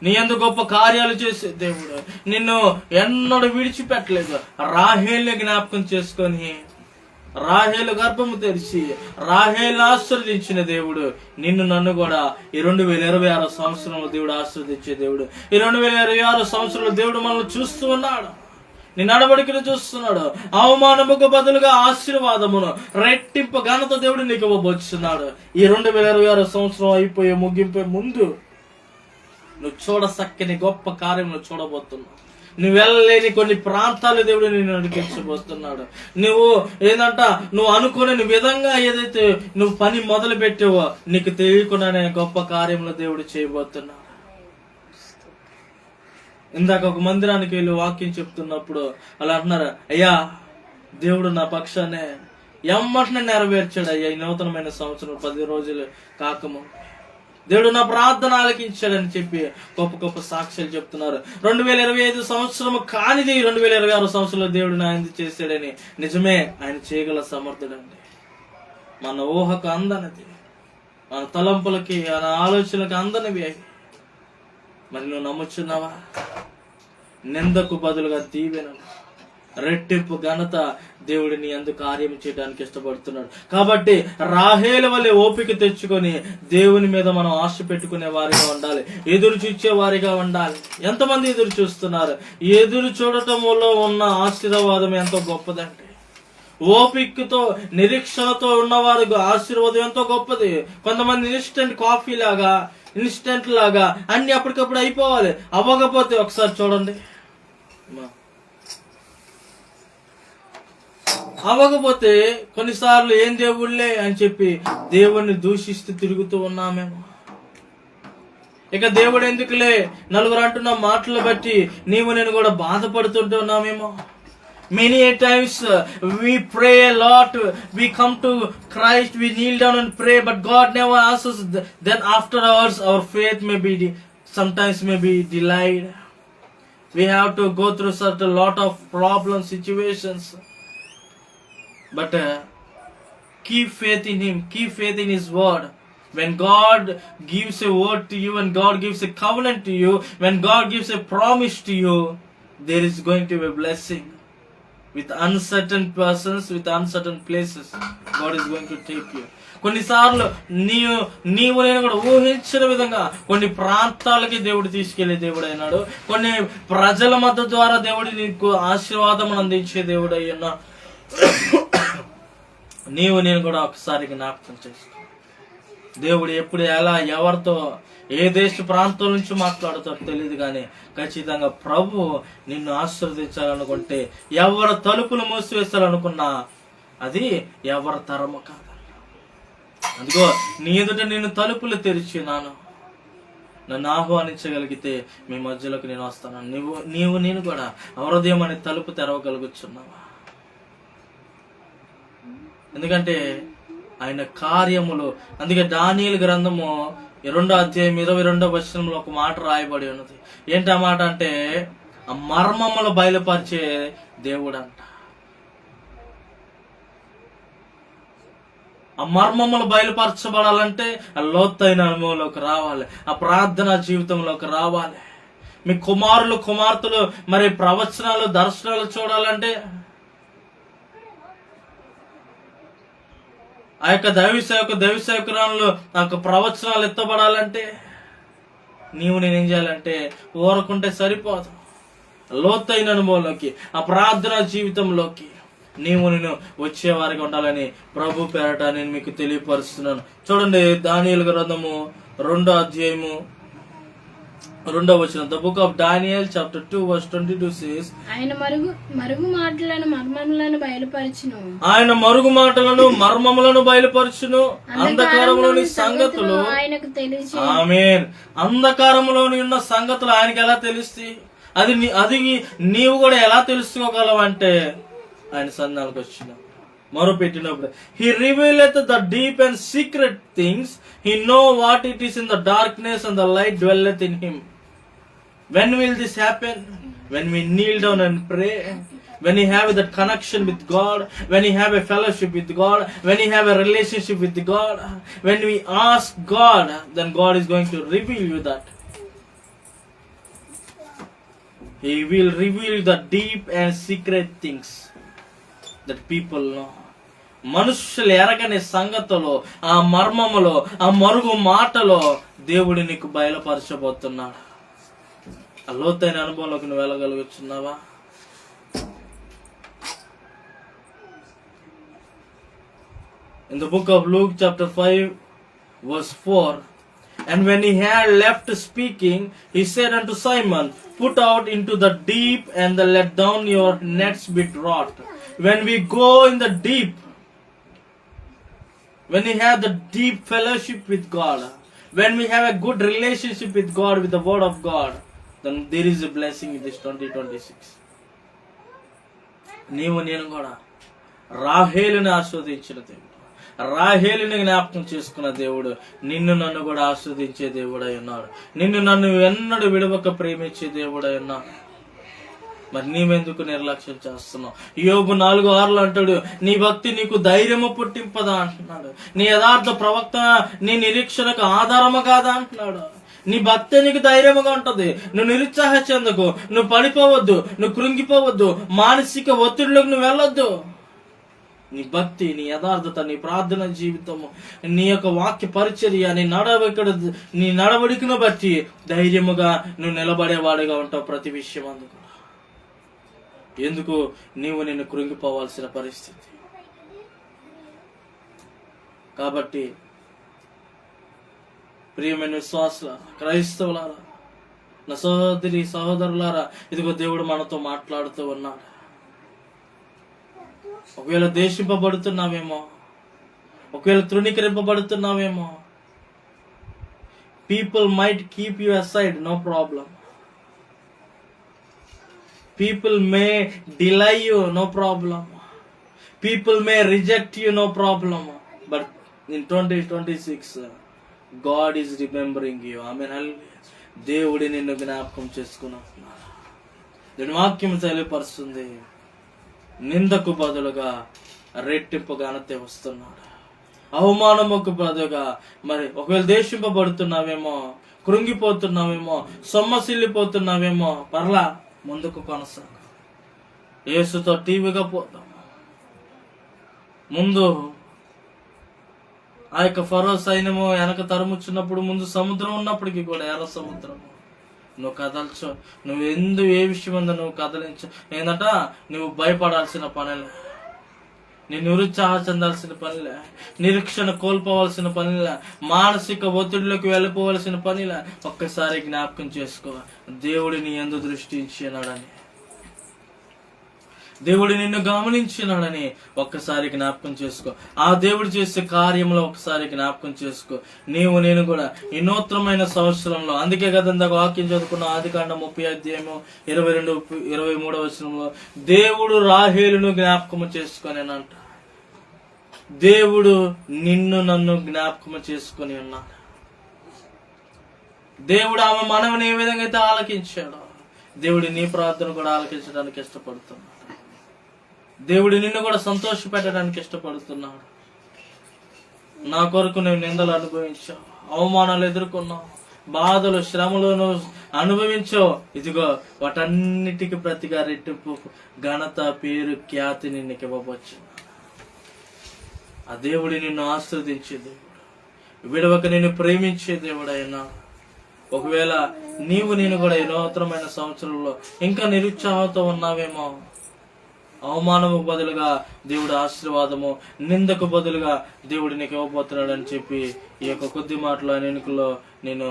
నీ యందు గొప్ప కార్యాలు చేసే దేవుడు. నిన్ను ఎన్నడూ విడిచిపెట్టలేదు. రాహేల్ని జ్ఞాపకం చేసుకొని రాహేలు గర్భము తెరిచి రాహేలు ఆశీర్వదించిన దేవుడు నిన్ను నన్ను కూడా ఈ 2026 సంవత్సరంలో దేవుడు ఆశీర్వదించే దేవుడు. ఈ 2026 సంవత్సరంలో దేవుడు మనల్ని చూస్తూ ఉన్నాడు. నీ నడవడికను చూస్తున్నాడు. అవమానముకు బదులుగా ఆశీర్వాదమును, రెట్టింపు ఘనత దేవుడు నీకు ఇవ్వబోతున్నాడు. ఈ 2026 సంవత్సరం అయిపోయే ముగింపే ముందు నువ్వు చూడసక్కని గొప్ప కార్యములు చూడబోతున్నావు. నువ్వు వెళ్ళలేని కొన్ని ప్రాంతాలు దేవుడు నేను నడిపించబోతున్నాడు. నువ్వు అనుకునే విధంగా ఏదైతే నువ్వు పని మొదలు పెట్టావో నీకు తెలియకుండానే గొప్ప కార్యములు దేవుడు చేయబోతున్నాడు. ఇందాక ఒక మందిరానికి వెళ్ళి వాక్యం చెప్తున్నప్పుడు అలా అంటున్నారు, అయ్యా దేవుడు నా పక్షానే ఎమ్మటనే నెరవేర్చాడు అయ్యా. ఈ నూతనమైన సంవత్సరం 10 రోజులు కాకము దేవుడు నా ప్రార్థన ఆలకించాడని చెప్పి గొప్ప గొప్ప సాక్ష్యాలు చెప్తున్నారు. 2025 సంవత్సరం కానిది 2026 సంవత్సరంలో దేవుడు ఆయన చేశాడని. నిజమే, ఆయన చేయగల సమర్థుడండి. మన ఊహకు అందనిది, మన తలంపులకి, మన ఆలోచనలకు అందనివి అవి. మరి నువ్వు నమ్ముచున్నావా? నిందకు బదులుగా దీవెనలు, రెట్టింపు ఘనత దేవుడిని అందుకు కార్యం చేయడానికి ఇష్టపడుతున్నాడు. కాబట్టి రాహేలు వలె ఓపిక తెచ్చుకొని దేవుని మీద మనం ఆశ పెట్టుకునే వారిగా ఉండాలి. ఎదురు చూచే వారిగా ఉండాలి. ఎంతమంది ఎదురు చూస్తున్నారు? ఎదురు చూడటంలో ఉన్న ఆశీర్వాదం ఎంతో గొప్పదండి. ఓపికతో నిరీక్షణతో ఉన్నవారు ఆశీర్వాదం ఎంతో గొప్పది. కొంతమంది ఇన్స్టెంట్ కాఫీ లాగా, ఇన్స్టెంట్ లాగా అన్ని అప్పటికప్పుడు అయిపోవాలి. అవ్వకపోతే ఒకసారి చూడండి, అవ్వకపోతే కొన్నిసార్లు ఏం దేవుళ్ళే అని చెప్పి దేవుణ్ణి దూషిస్తూ తిరుగుతూ ఉన్నామేమో. ఇక దేవుడు ఎందుకులే నలుగురు అంటున్న మాటలు బట్టి నేను కూడా బాధపడుతుంటున్నామేమో. Many a times we pray a lot, we come to Christ, we kneel down and pray, but God never answers. Then afterwards our faith sometimes may be delayed. We have to go through such a lot of problem situations. But keep faith in Him, keep faith in His word. When God gives a word to you, when God gives a covenant to you, when God gives a promise to you, there is going to be a blessing. With uncertain persons, with uncertain places, God is going to take you. కొన్నిసార్లు నీవు నేను కూడా ఊహించిన విధంగా కొన్ని ప్రాంతాలకి దేవుడు తీసుకెళ్లే దేవుడు అయినాడు. కొన్ని ప్రజల మధ్య ద్వారా దేవుడు నీకు ఆశీర్వాదం అందించే దేవుడు అయ్యన్నా. నేను కూడా ఒకసారి జ్ఞాపకం చేసుకో. దేవుడు ఎప్పుడు ఎలా ఎవరితో ఏ దేశ ప్రాంతం నుంచి మాట్లాడుతారో తెలియదు, కానీ ఖచ్చితంగా ప్రభు నిన్ను ఆశీర్వదించాలనుకుంటే ఎవరు తలుపులు మూసివేస్తారనుకున్నా అది ఎవరి తరము కాదు. అందుకో నీ ఎదుట నేను తలుపులు తెరిచినాను, నన్ను ఆహ్వానించగలిగితే మీ మధ్యలోకి నేను వస్తాను. నేను కూడా హృదయం అనే తలుపు తెరవగలుగుతున్నావా? ఎందుకంటే ఆయన కార్యములు. అందుకే దానియేలు గ్రంథము 2వ అధ్యాయం 22వ వచనంలో ఒక మాట రాయబడి ఉన్నది. ఏంటి ఆ మాట అంటే, ఆ మర్మములు బయలుపరిచే దేవుడు అంట. ఆ మర్మములు బయలుపరచబడాలంటే ఆ లోతైన అనుభవంలోకి రావాలి, ఆ ప్రార్థనా జీవితంలోకి రావాలి. మీ కుమార్తెలు మరి ప్రవచనాలు, దర్శనాలు చూడాలంటే, ఆ యొక్క దైవ సేవకురాలు ఆ యొక్క ప్రవచనాలు ఎత్తబడాలంటే నేనేం చేయాలంటే ఊరకుంటే సరిపోదు. లోతైన అనుభవంలోకి, ఆ ప్రార్థనా జీవితంలోకి నేను వచ్చేవారిగా ఉండాలని ప్రభు పేరట నేను మీకు తెలియపరుస్తున్నాను. చూడండి, దానియేలు గ్రంథము 2వ అధ్యాయము 2వ వచనం. The book of Daniel chapter 2 verse 22 says, ఆయన మరుగు మాటలను మర్మములను బయలుపరచును, అంధకారములోని సంగతులు ఆయనకు తెలిసి. ఆమేన్. అంధకారములోని ఉన్న సంగతులు ఆయనకి ఎలా తెలుస్తాయి? అది నీవు కూడా ఎలా తెలుసుకోగలవంటే ఆయన సన్నిధానానికి వచ్చిన మొరపెట్టినప్పుడు. He revealeth the deep and secret things. He know what it is in the darkness, and the light dwelleth in him. When will this happen? When we kneel down and pray, when you have that connection with God, when you have a fellowship with God, when you have a relationship with God, when we ask God, then God is going to reveal you that. He will reveal the deep and secret things that people know. మనుషులు ఎరగని సంగతులు, ఆ మర్మములో, ఆ మరుగు మాటలో దేవుడు నీకు బయలుపరచబోతున్నాడు. ఆ లోతైన అనుభవంలోకి నువ్వు వెళ్ళగలుగుతున్నావా? In the book of Luke chapter 5 verse 4, and when he had left speaking, he said unto Simon, put out into the deep and let down your nets with rod. When we go in the deep, when we have the deep fellowship with God, when we have a good relationship with God, with the word of God, then there is a blessing in this 2026. నీవు నేను కూడా రాహేలుని ఆస్వాదించిన దేవుడు, రాహేలుని జ్ఞాపకం చేసుకున్న దేవుడు నిన్ను నన్ను కూడా ఆస్వాదించే దేవుడై ఉన్నాడు. నిన్ను నన్ను ఎన్నడూ విడవక ప్రేమించే దేవుడై ఉన్నాడు. మరి నీవెందుకు నిర్లక్ష్యం చేస్తున్నావు? యోబు 4:6 అంటాడు, నీ భక్తి నీకు ధైర్యము పుట్టింపదా అంటున్నాడు. నీ యథార్థ ప్రవక్త నీ నిరీక్షణకు ఆధారము కాదా అంటున్నాడు. నీ భక్తి నీకు ధైర్యముగా ఉంటది. నువ్వు నిరుత్సాహ చెందకు, నువ్వు పడిపోవద్దు, నువ్వు కృంగిపోవద్దు, మానసిక ఒత్తిడిలోకి నువ్వు వెళ్ళొద్దు. నీ భక్తి, నీ యథార్థత, నీ ప్రార్థన జీవితము, నీ యొక్క వాక్య పరిచర్య, నీ నడవడికను బట్టి ధైర్యముగా నువ్వు నిలబడేవాడిగా ఉంటావు ప్రతి విషయం. అందుకు ఎందుకు నీవు నిన్ను కృంగిపోవాల్సిన పరిస్థితి? కాబట్టి ప్రియమైన విశ్వాసులారా, క్రైస్తవులారా, నా సహోదరి సహోదరులారా, ఇదిగో దేవుడు మనతో మాట్లాడుతూ ఉన్నాడు. ఒకవేళ దేశింపబడుతున్నావేమో, ఒకవేళ తృణీకరింపబడుతున్నావేమో, people might keep you aside, no problem. People may delay you, no problem. People may reject you, no problem. But in 2026, God is remembering you. Amen. దేవుడి నిన్ను జ్ఞాపకం చేసుకున్నాడు. దీని వాక్యం తెలియపరుస్తుంది, నిందకు బదులుగా రెట్టింపు ఘనత వస్తున్నాడు. అవమానముకు బదులుగా మరి ఒకవేళ దేశింపబడుతున్నావేమో, కృంగిపోతున్నావేమో, సొమ్మసిల్లిపోతున్నావేమో, పర్లా ముందుకు కొనసాగు. యేసుతో టీవీగా పోదాం. ముందు ఆ యొక్క ఫరో సైన్యము వెనక తరుముచున్నప్పుడు, ముందు సముద్రం ఉన్నప్పటికీ కూడా, ఎర్ర సముద్రము నువ్వు కదల్చు. నువ్వు ఏ విషయం ఉందో నువ్వు కదలించు. ఏంటంట, నువ్వు భయపడాల్సిన పనిలే, నీ నిరుత్సాహ చెందాల్సిన పనిలే, నిరీక్షణ కోల్పోవాల్సిన పనిలే, మానసిక ఒత్తిడిలోకి వెళ్ళిపోవలసిన పనిలే. ఒక్కసారి జ్ఞాపకం చేసుకో, దేవుడు నీ యందు దృష్టి ఇచ్చినాడని, దేవుడు నిన్ను గమనించినాడని ఒక్కసారి జ్ఞాపకం చేసుకో. ఆ దేవుడు చేసే కార్యంలో ఒకసారి జ్ఞాపకం చేసుకో. నీవు నేను కూడా ఈ నూతనమైన సంవత్సరంలో, అందుకే కదా ఇందాక వాక్యం చదువుకున్న ఆదికాండం 30:22-23 దేవుడు రాహేలును జ్ఞాపకము చేసుకొనేనంట. దేవుడు నిన్ను నన్ను జ్ఞాపకము చేసుకొని ఉన్నాడు. దేవుడు ఆమె మనవిని ఏ విధంగా అయితే ఆలకించాడో, దేవుడు నీ ప్రార్థన కూడా ఆలకించడానికి ఇష్టపడుతున్నాడు. దేవుడు నిన్ను కూడా సంతోష పెట్టడానికి ఇష్టపడుతున్నాడు. నా కొరకు నువ్వు నిందలు అనుభవించావు, అవమానాలు ఎదుర్కొన్నావు, బాధలు శ్రమలను అనుభవించావు. ఇదిగో వాటన్నిటికి ప్రతిగా రెట్టింపు ఘనత, పేరు, ఖ్యాతిని నీకు ఇవ్వవచ్చు. ఆ దేవుడు నిన్ను ఆశీర్వదించే దేవుడు, విడవక నిన్ను ప్రేమించే దేవుడు అయినా. ఒకవేళ నీవు నేను కూడా ఈ నూతనమైన సంవత్సరంలో ఇంకా నిరుత్సాహంతో ఉన్నావేమో, అవమానము బదులుగా దేవుడు ఆశీర్వాదము, నిందకు బదులుగా దేవుడు నీకు ఇవ్వబోతున్నాడు అని చెప్పి ఈ యొక్క కొద్ది మాటలు ఆయన ఎన్నికల్లో నేను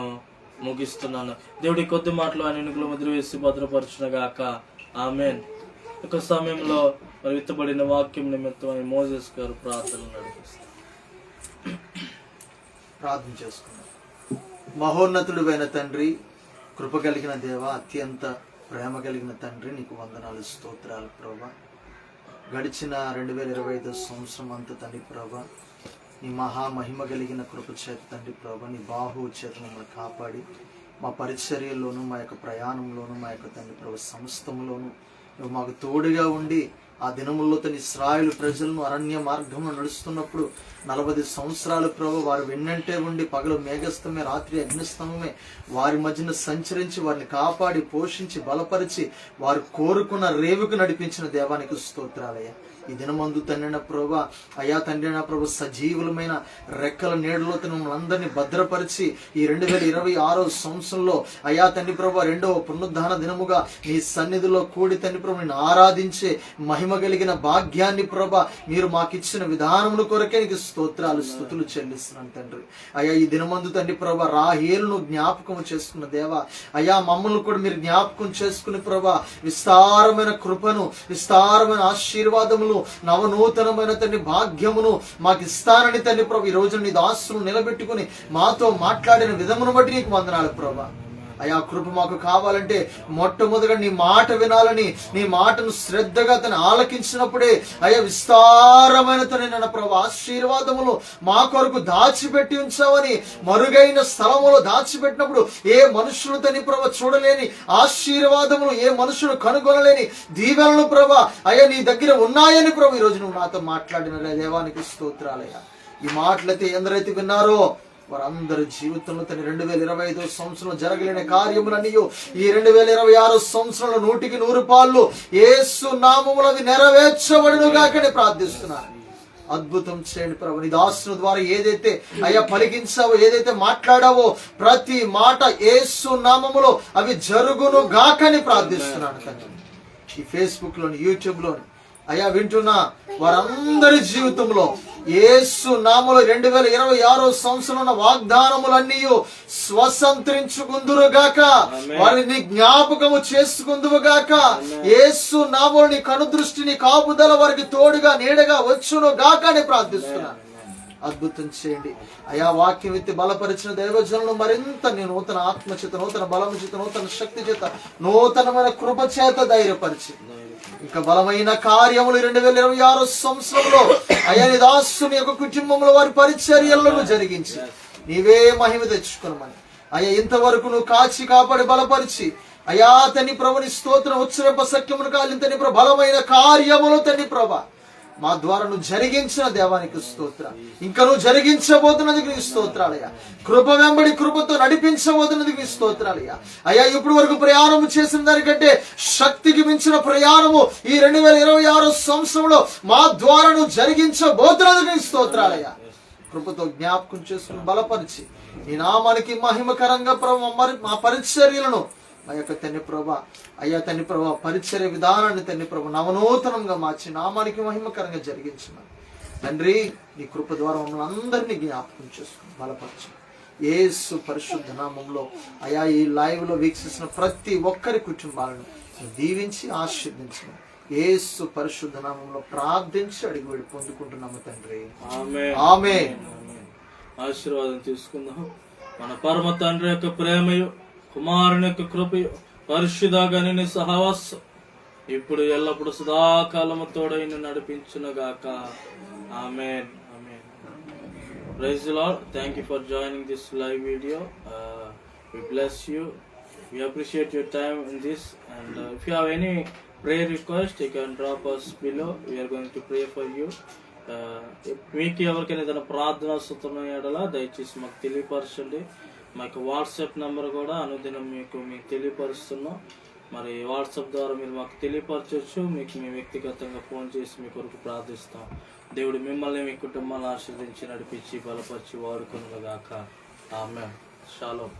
ముగిస్తున్నాను. దేవుడి కొద్ది మాటలు ఆయన ఎన్నికలు ముద్ర వేసి భద్రపరచునగాక. ఆమేన్. ఒక సమయంలో మరి విత్తబడిన వాక్యం నిమిత్తం మోసెస్ గారు ప్రార్థన నడిపిస్తారు. ప్రార్థన చేసుకున్నాం. మహోన్నతుడైన తండ్రి, కృప కలిగిన దేవ, అత్యంత ప్రేమ కలిగిన తండ్రి, నీకు వందనాలు, స్తోత్రాలు ప్రభా. గడిచిన 2025 సంవత్సరం అంతా తండ్రి ప్రభా, నీ మహామహిమ కలిగిన కృప చేత తండ్రి ప్రభా, నీ బాహు చేత మమ్మల్ని కాపాడి మా పరిచర్యల్లోనూ, మా యొక్క ప్రయాణంలోనూ, మా యొక్క తండ్రి ప్రభు సమస్తములోనూ నువ్వు మాకు తోడుగా ఉండి ఆ దినముల్లో తన ఇశ్రాయేలు ప్రజలను అరణ్య మార్గంలో నడుస్తున్నప్పుడు 40 సంవత్సరాలు ప్రభు వారు వెన్నంటే ఉండి పగలు మేఘస్తంభమే, రాత్రి అగ్నిస్తంభమే వారి మధ్యన సంచరించి వారిని కాపాడి పోషించి బలపరిచి వారు కోరుకున్న రేవుకు నడిపించిన దేవానికి స్తోత్రాలయ్యా. ఈ దినమందు తండ్రి ప్రభు అయా తండ్రి ప్రభు సజీవులమైన రెక్కల నీడలో మమ్మల్ని అందరినీ భద్రపరిచి ఈ 2026 సంవత్సరంలో అయా తండ్రి ప్రభు 2వ పునరుద్ధాన దినముగా నీ సన్నిధిలో కూడి తండ్రి ప్రభు నేను ఆరాధించే మహిమ కలిగిన భాగ్యాన్ని ప్రభ మీరు మాకు ఇచ్చిన విధానముల కొరకే నీకు స్తోత్రాలు స్తుతులు చెల్లిస్తున్నాను తండ్రి. అయ్యా ఈ దినమందు తండ్రి ప్రభ రాహేలును జ్ఞాపకం చేసుకున్న దేవా అయ్యా మమ్మల్ని కూడా మీరు జ్ఞాపకం చేసుకుని ప్రభ విస్తారమైన కృపను, విస్తారమైన ఆశీర్వాదములు, నవనూతనమైన తండ్రి భాగ్యమును మాకు ఇస్తానని తండ్రి ప్రభు ఈ రోజు నీ దాసులను నిలబెట్టుకుని మాతో మాట్లాడిన విధమును బట్టి నీకు వందనాలు ప్రభా. అయా కృప మాకు కావాలంటే మొట్టమొదటిగా నీ మాట వినాలని, నీ మాటను శ్రద్ధగా తను ఆలకించినప్పుడే అయ్యా విస్తారమైన తన ప్రభు ఆశీర్వాదములు మా కొరకు దాచిపెట్టి ఉంచావని, మరుగైన స్థలములో దాచిపెట్టినప్పుడు ఏ మనుషులు తని ప్రభ చూడలేని ఆశీర్వాదములు, ఏ మనుషులు కనుగొనలేని దీవెనలు ప్రభ అయ్యా నీ దగ్గర ఉన్నాయని ప్రభు ఈరోజు నువ్వు నాతో మాట్లాడిన దేవానికి స్తోత్రాలయ్యా. ఈ మాటలైతే ఎందరైతే విన్నారో వారందరి జీవితంలో తన 2025 సంవత్సరంలో జరగలేని కార్యములన్నీ ఈ 2026 సంవత్సరంలో 100కి 100 పాళ్ళు యేసు నామములో అవి నెరవేర్చబడునుగాకని ప్రార్థిస్తున్నాను. అద్భుతం చేయండి ప్రభు. నీ దాసుని ద్వారా ఏదైతే అయ్యా పలికించావో, ఏదైతే మాట్లాడావో ప్రతి మాట యేసు నామములో అవి జరుగును గాకని ప్రార్థిస్తున్నాను తండ్రి. ఈ ఫేస్బుక్ లోని, యూట్యూబ్ లోని అయ్యా వింటున్న వారందరి జీవితంలో యేసు నామములో 2026 సంవత్సరంలో వాగ్దానములన్నీ స్వతంత్రించుకుందురుగాక, వారిని జ్ఞాపకము చేసుకుందురుగాక. యేసు నామములో నీ కనుదృష్టిని కాపుదల వారికి తోడుగా నీడగా వచ్చును గాక అని ప్రార్థిస్తున్నాను. అద్భుతం చేయండి అయా. వాక్యం ఎత్తి బలపరిచిన దైవజనులు మరింత నీ నూతన ఆత్మ చేత, నూతన బలము చేత, నూతన శక్తి చేత, నూతనమైన కృప చేత ధైర్యపరిచి ఇంకా బలమైన కార్యములు 2026 సంవత్సరంలో అయా నీ దాసుని యొక్క కుటుంబంలో వారి పరిచర్యలను జరిగించి నీవే మహిమ తెచ్చుకోమని అయ్యా ఇంతవరకు నువ్వు కాచి కాపాడి బలపరిచి అయా తని ప్రభుని స్తోత్రం ఉచ్చరింప సఖ్యమును కాలి తని ప్రభు బలమైన కార్యములు తని ప్రభ మా ద్వారా నువ్వు జరిగించిన దేవానికి స్తోత్ర, ఇంకా నువ్వు జరిగించబోతున్నది నీకు స్తోత్రాలయ్యా. కృప వెంబడి కృపతో నడిపించబోతున్నది నీకు స్తోత్రాలయ్యా. అయ్యా ఇప్పటి వరకు ప్రయాణము చేసిన దానికంటే శక్తికి మించిన ప్రయాణము ఈ 2026 సంవత్సరంలో మా ద్వారా నువ్వు జరిగించబోతున్నది నీకు స్తోత్రాలయ్యా. కృపతో జ్ఞాపకం చేసుకుని బలపరిచి ఈ నామానికి మహిమకరంగా ప్రభు మా పరిచర్యలను మా యొక్క తండ్రి ప్రభా అయ్యా తండ్రి ప్రభా పరిచర్య విధానాన్ని తండ్రి ప్రభు నవనూతనంగా మార్చి నామానికి మహిమకరంగా జరిగించమని తండ్రి నీ కృప ద్వారా మమ్మల్ని అందరినీ జ్ఞాపకం చేసుకుని బలపరచు. యేసు పరిశుద్ధ నామంలో అయా ఈ లైవ్ లో వీక్షిస్తున్న ప్రతి ఒక్కరి కుటుంబాలను దీవించి ఆశీర్వదించమని యేసు పరిశుద్ధ నామంలో ప్రార్థించి అడిగి వేడి పొందుకుంటున్నాము తండ్రి. ఆమేన్. ఆశీర్వాదం తీసుకుందాం. మన పరమ తండ్రి యొక్క ప్రేమయు, కుమారుని యొక్క కృపయు, పరిశుద్ధ సహవాసం ఇప్పుడు ఎల్లప్పుడు సదాకాలము తోడైన నడిపించునుగాక. Amen. Amen. Praise the Lord. Thank you for joining this live video. We bless you. We appreciate your time in this, and if you have any prayer request, you can drop us below. We are going to pray for you. మీకు ఎవరికైనా ఏదైనా ప్రార్థన సుతున్న ఎడల దయచేసి మాకు తెలియపరచండి. మా యొక్క వాట్సాప్ నెంబర్ కూడా అనుదినం మీకు తెలియపరుస్తున్నాం. మరి వాట్సాప్ ద్వారా మీరు మాకు తెలియపరచవచ్చు. మీకు మేము వ్యక్తిగతంగా ఫోన్ చేసి మీ కొరకు ప్రార్థిస్తాం. దేవుడు మిమ్మల్ని, మీ కుటుంబాన్ని ఆశీర్వదించి నడిపించి బలపరిచి వాడుకొనుగాక. ఆమేన్. షాలోమ్.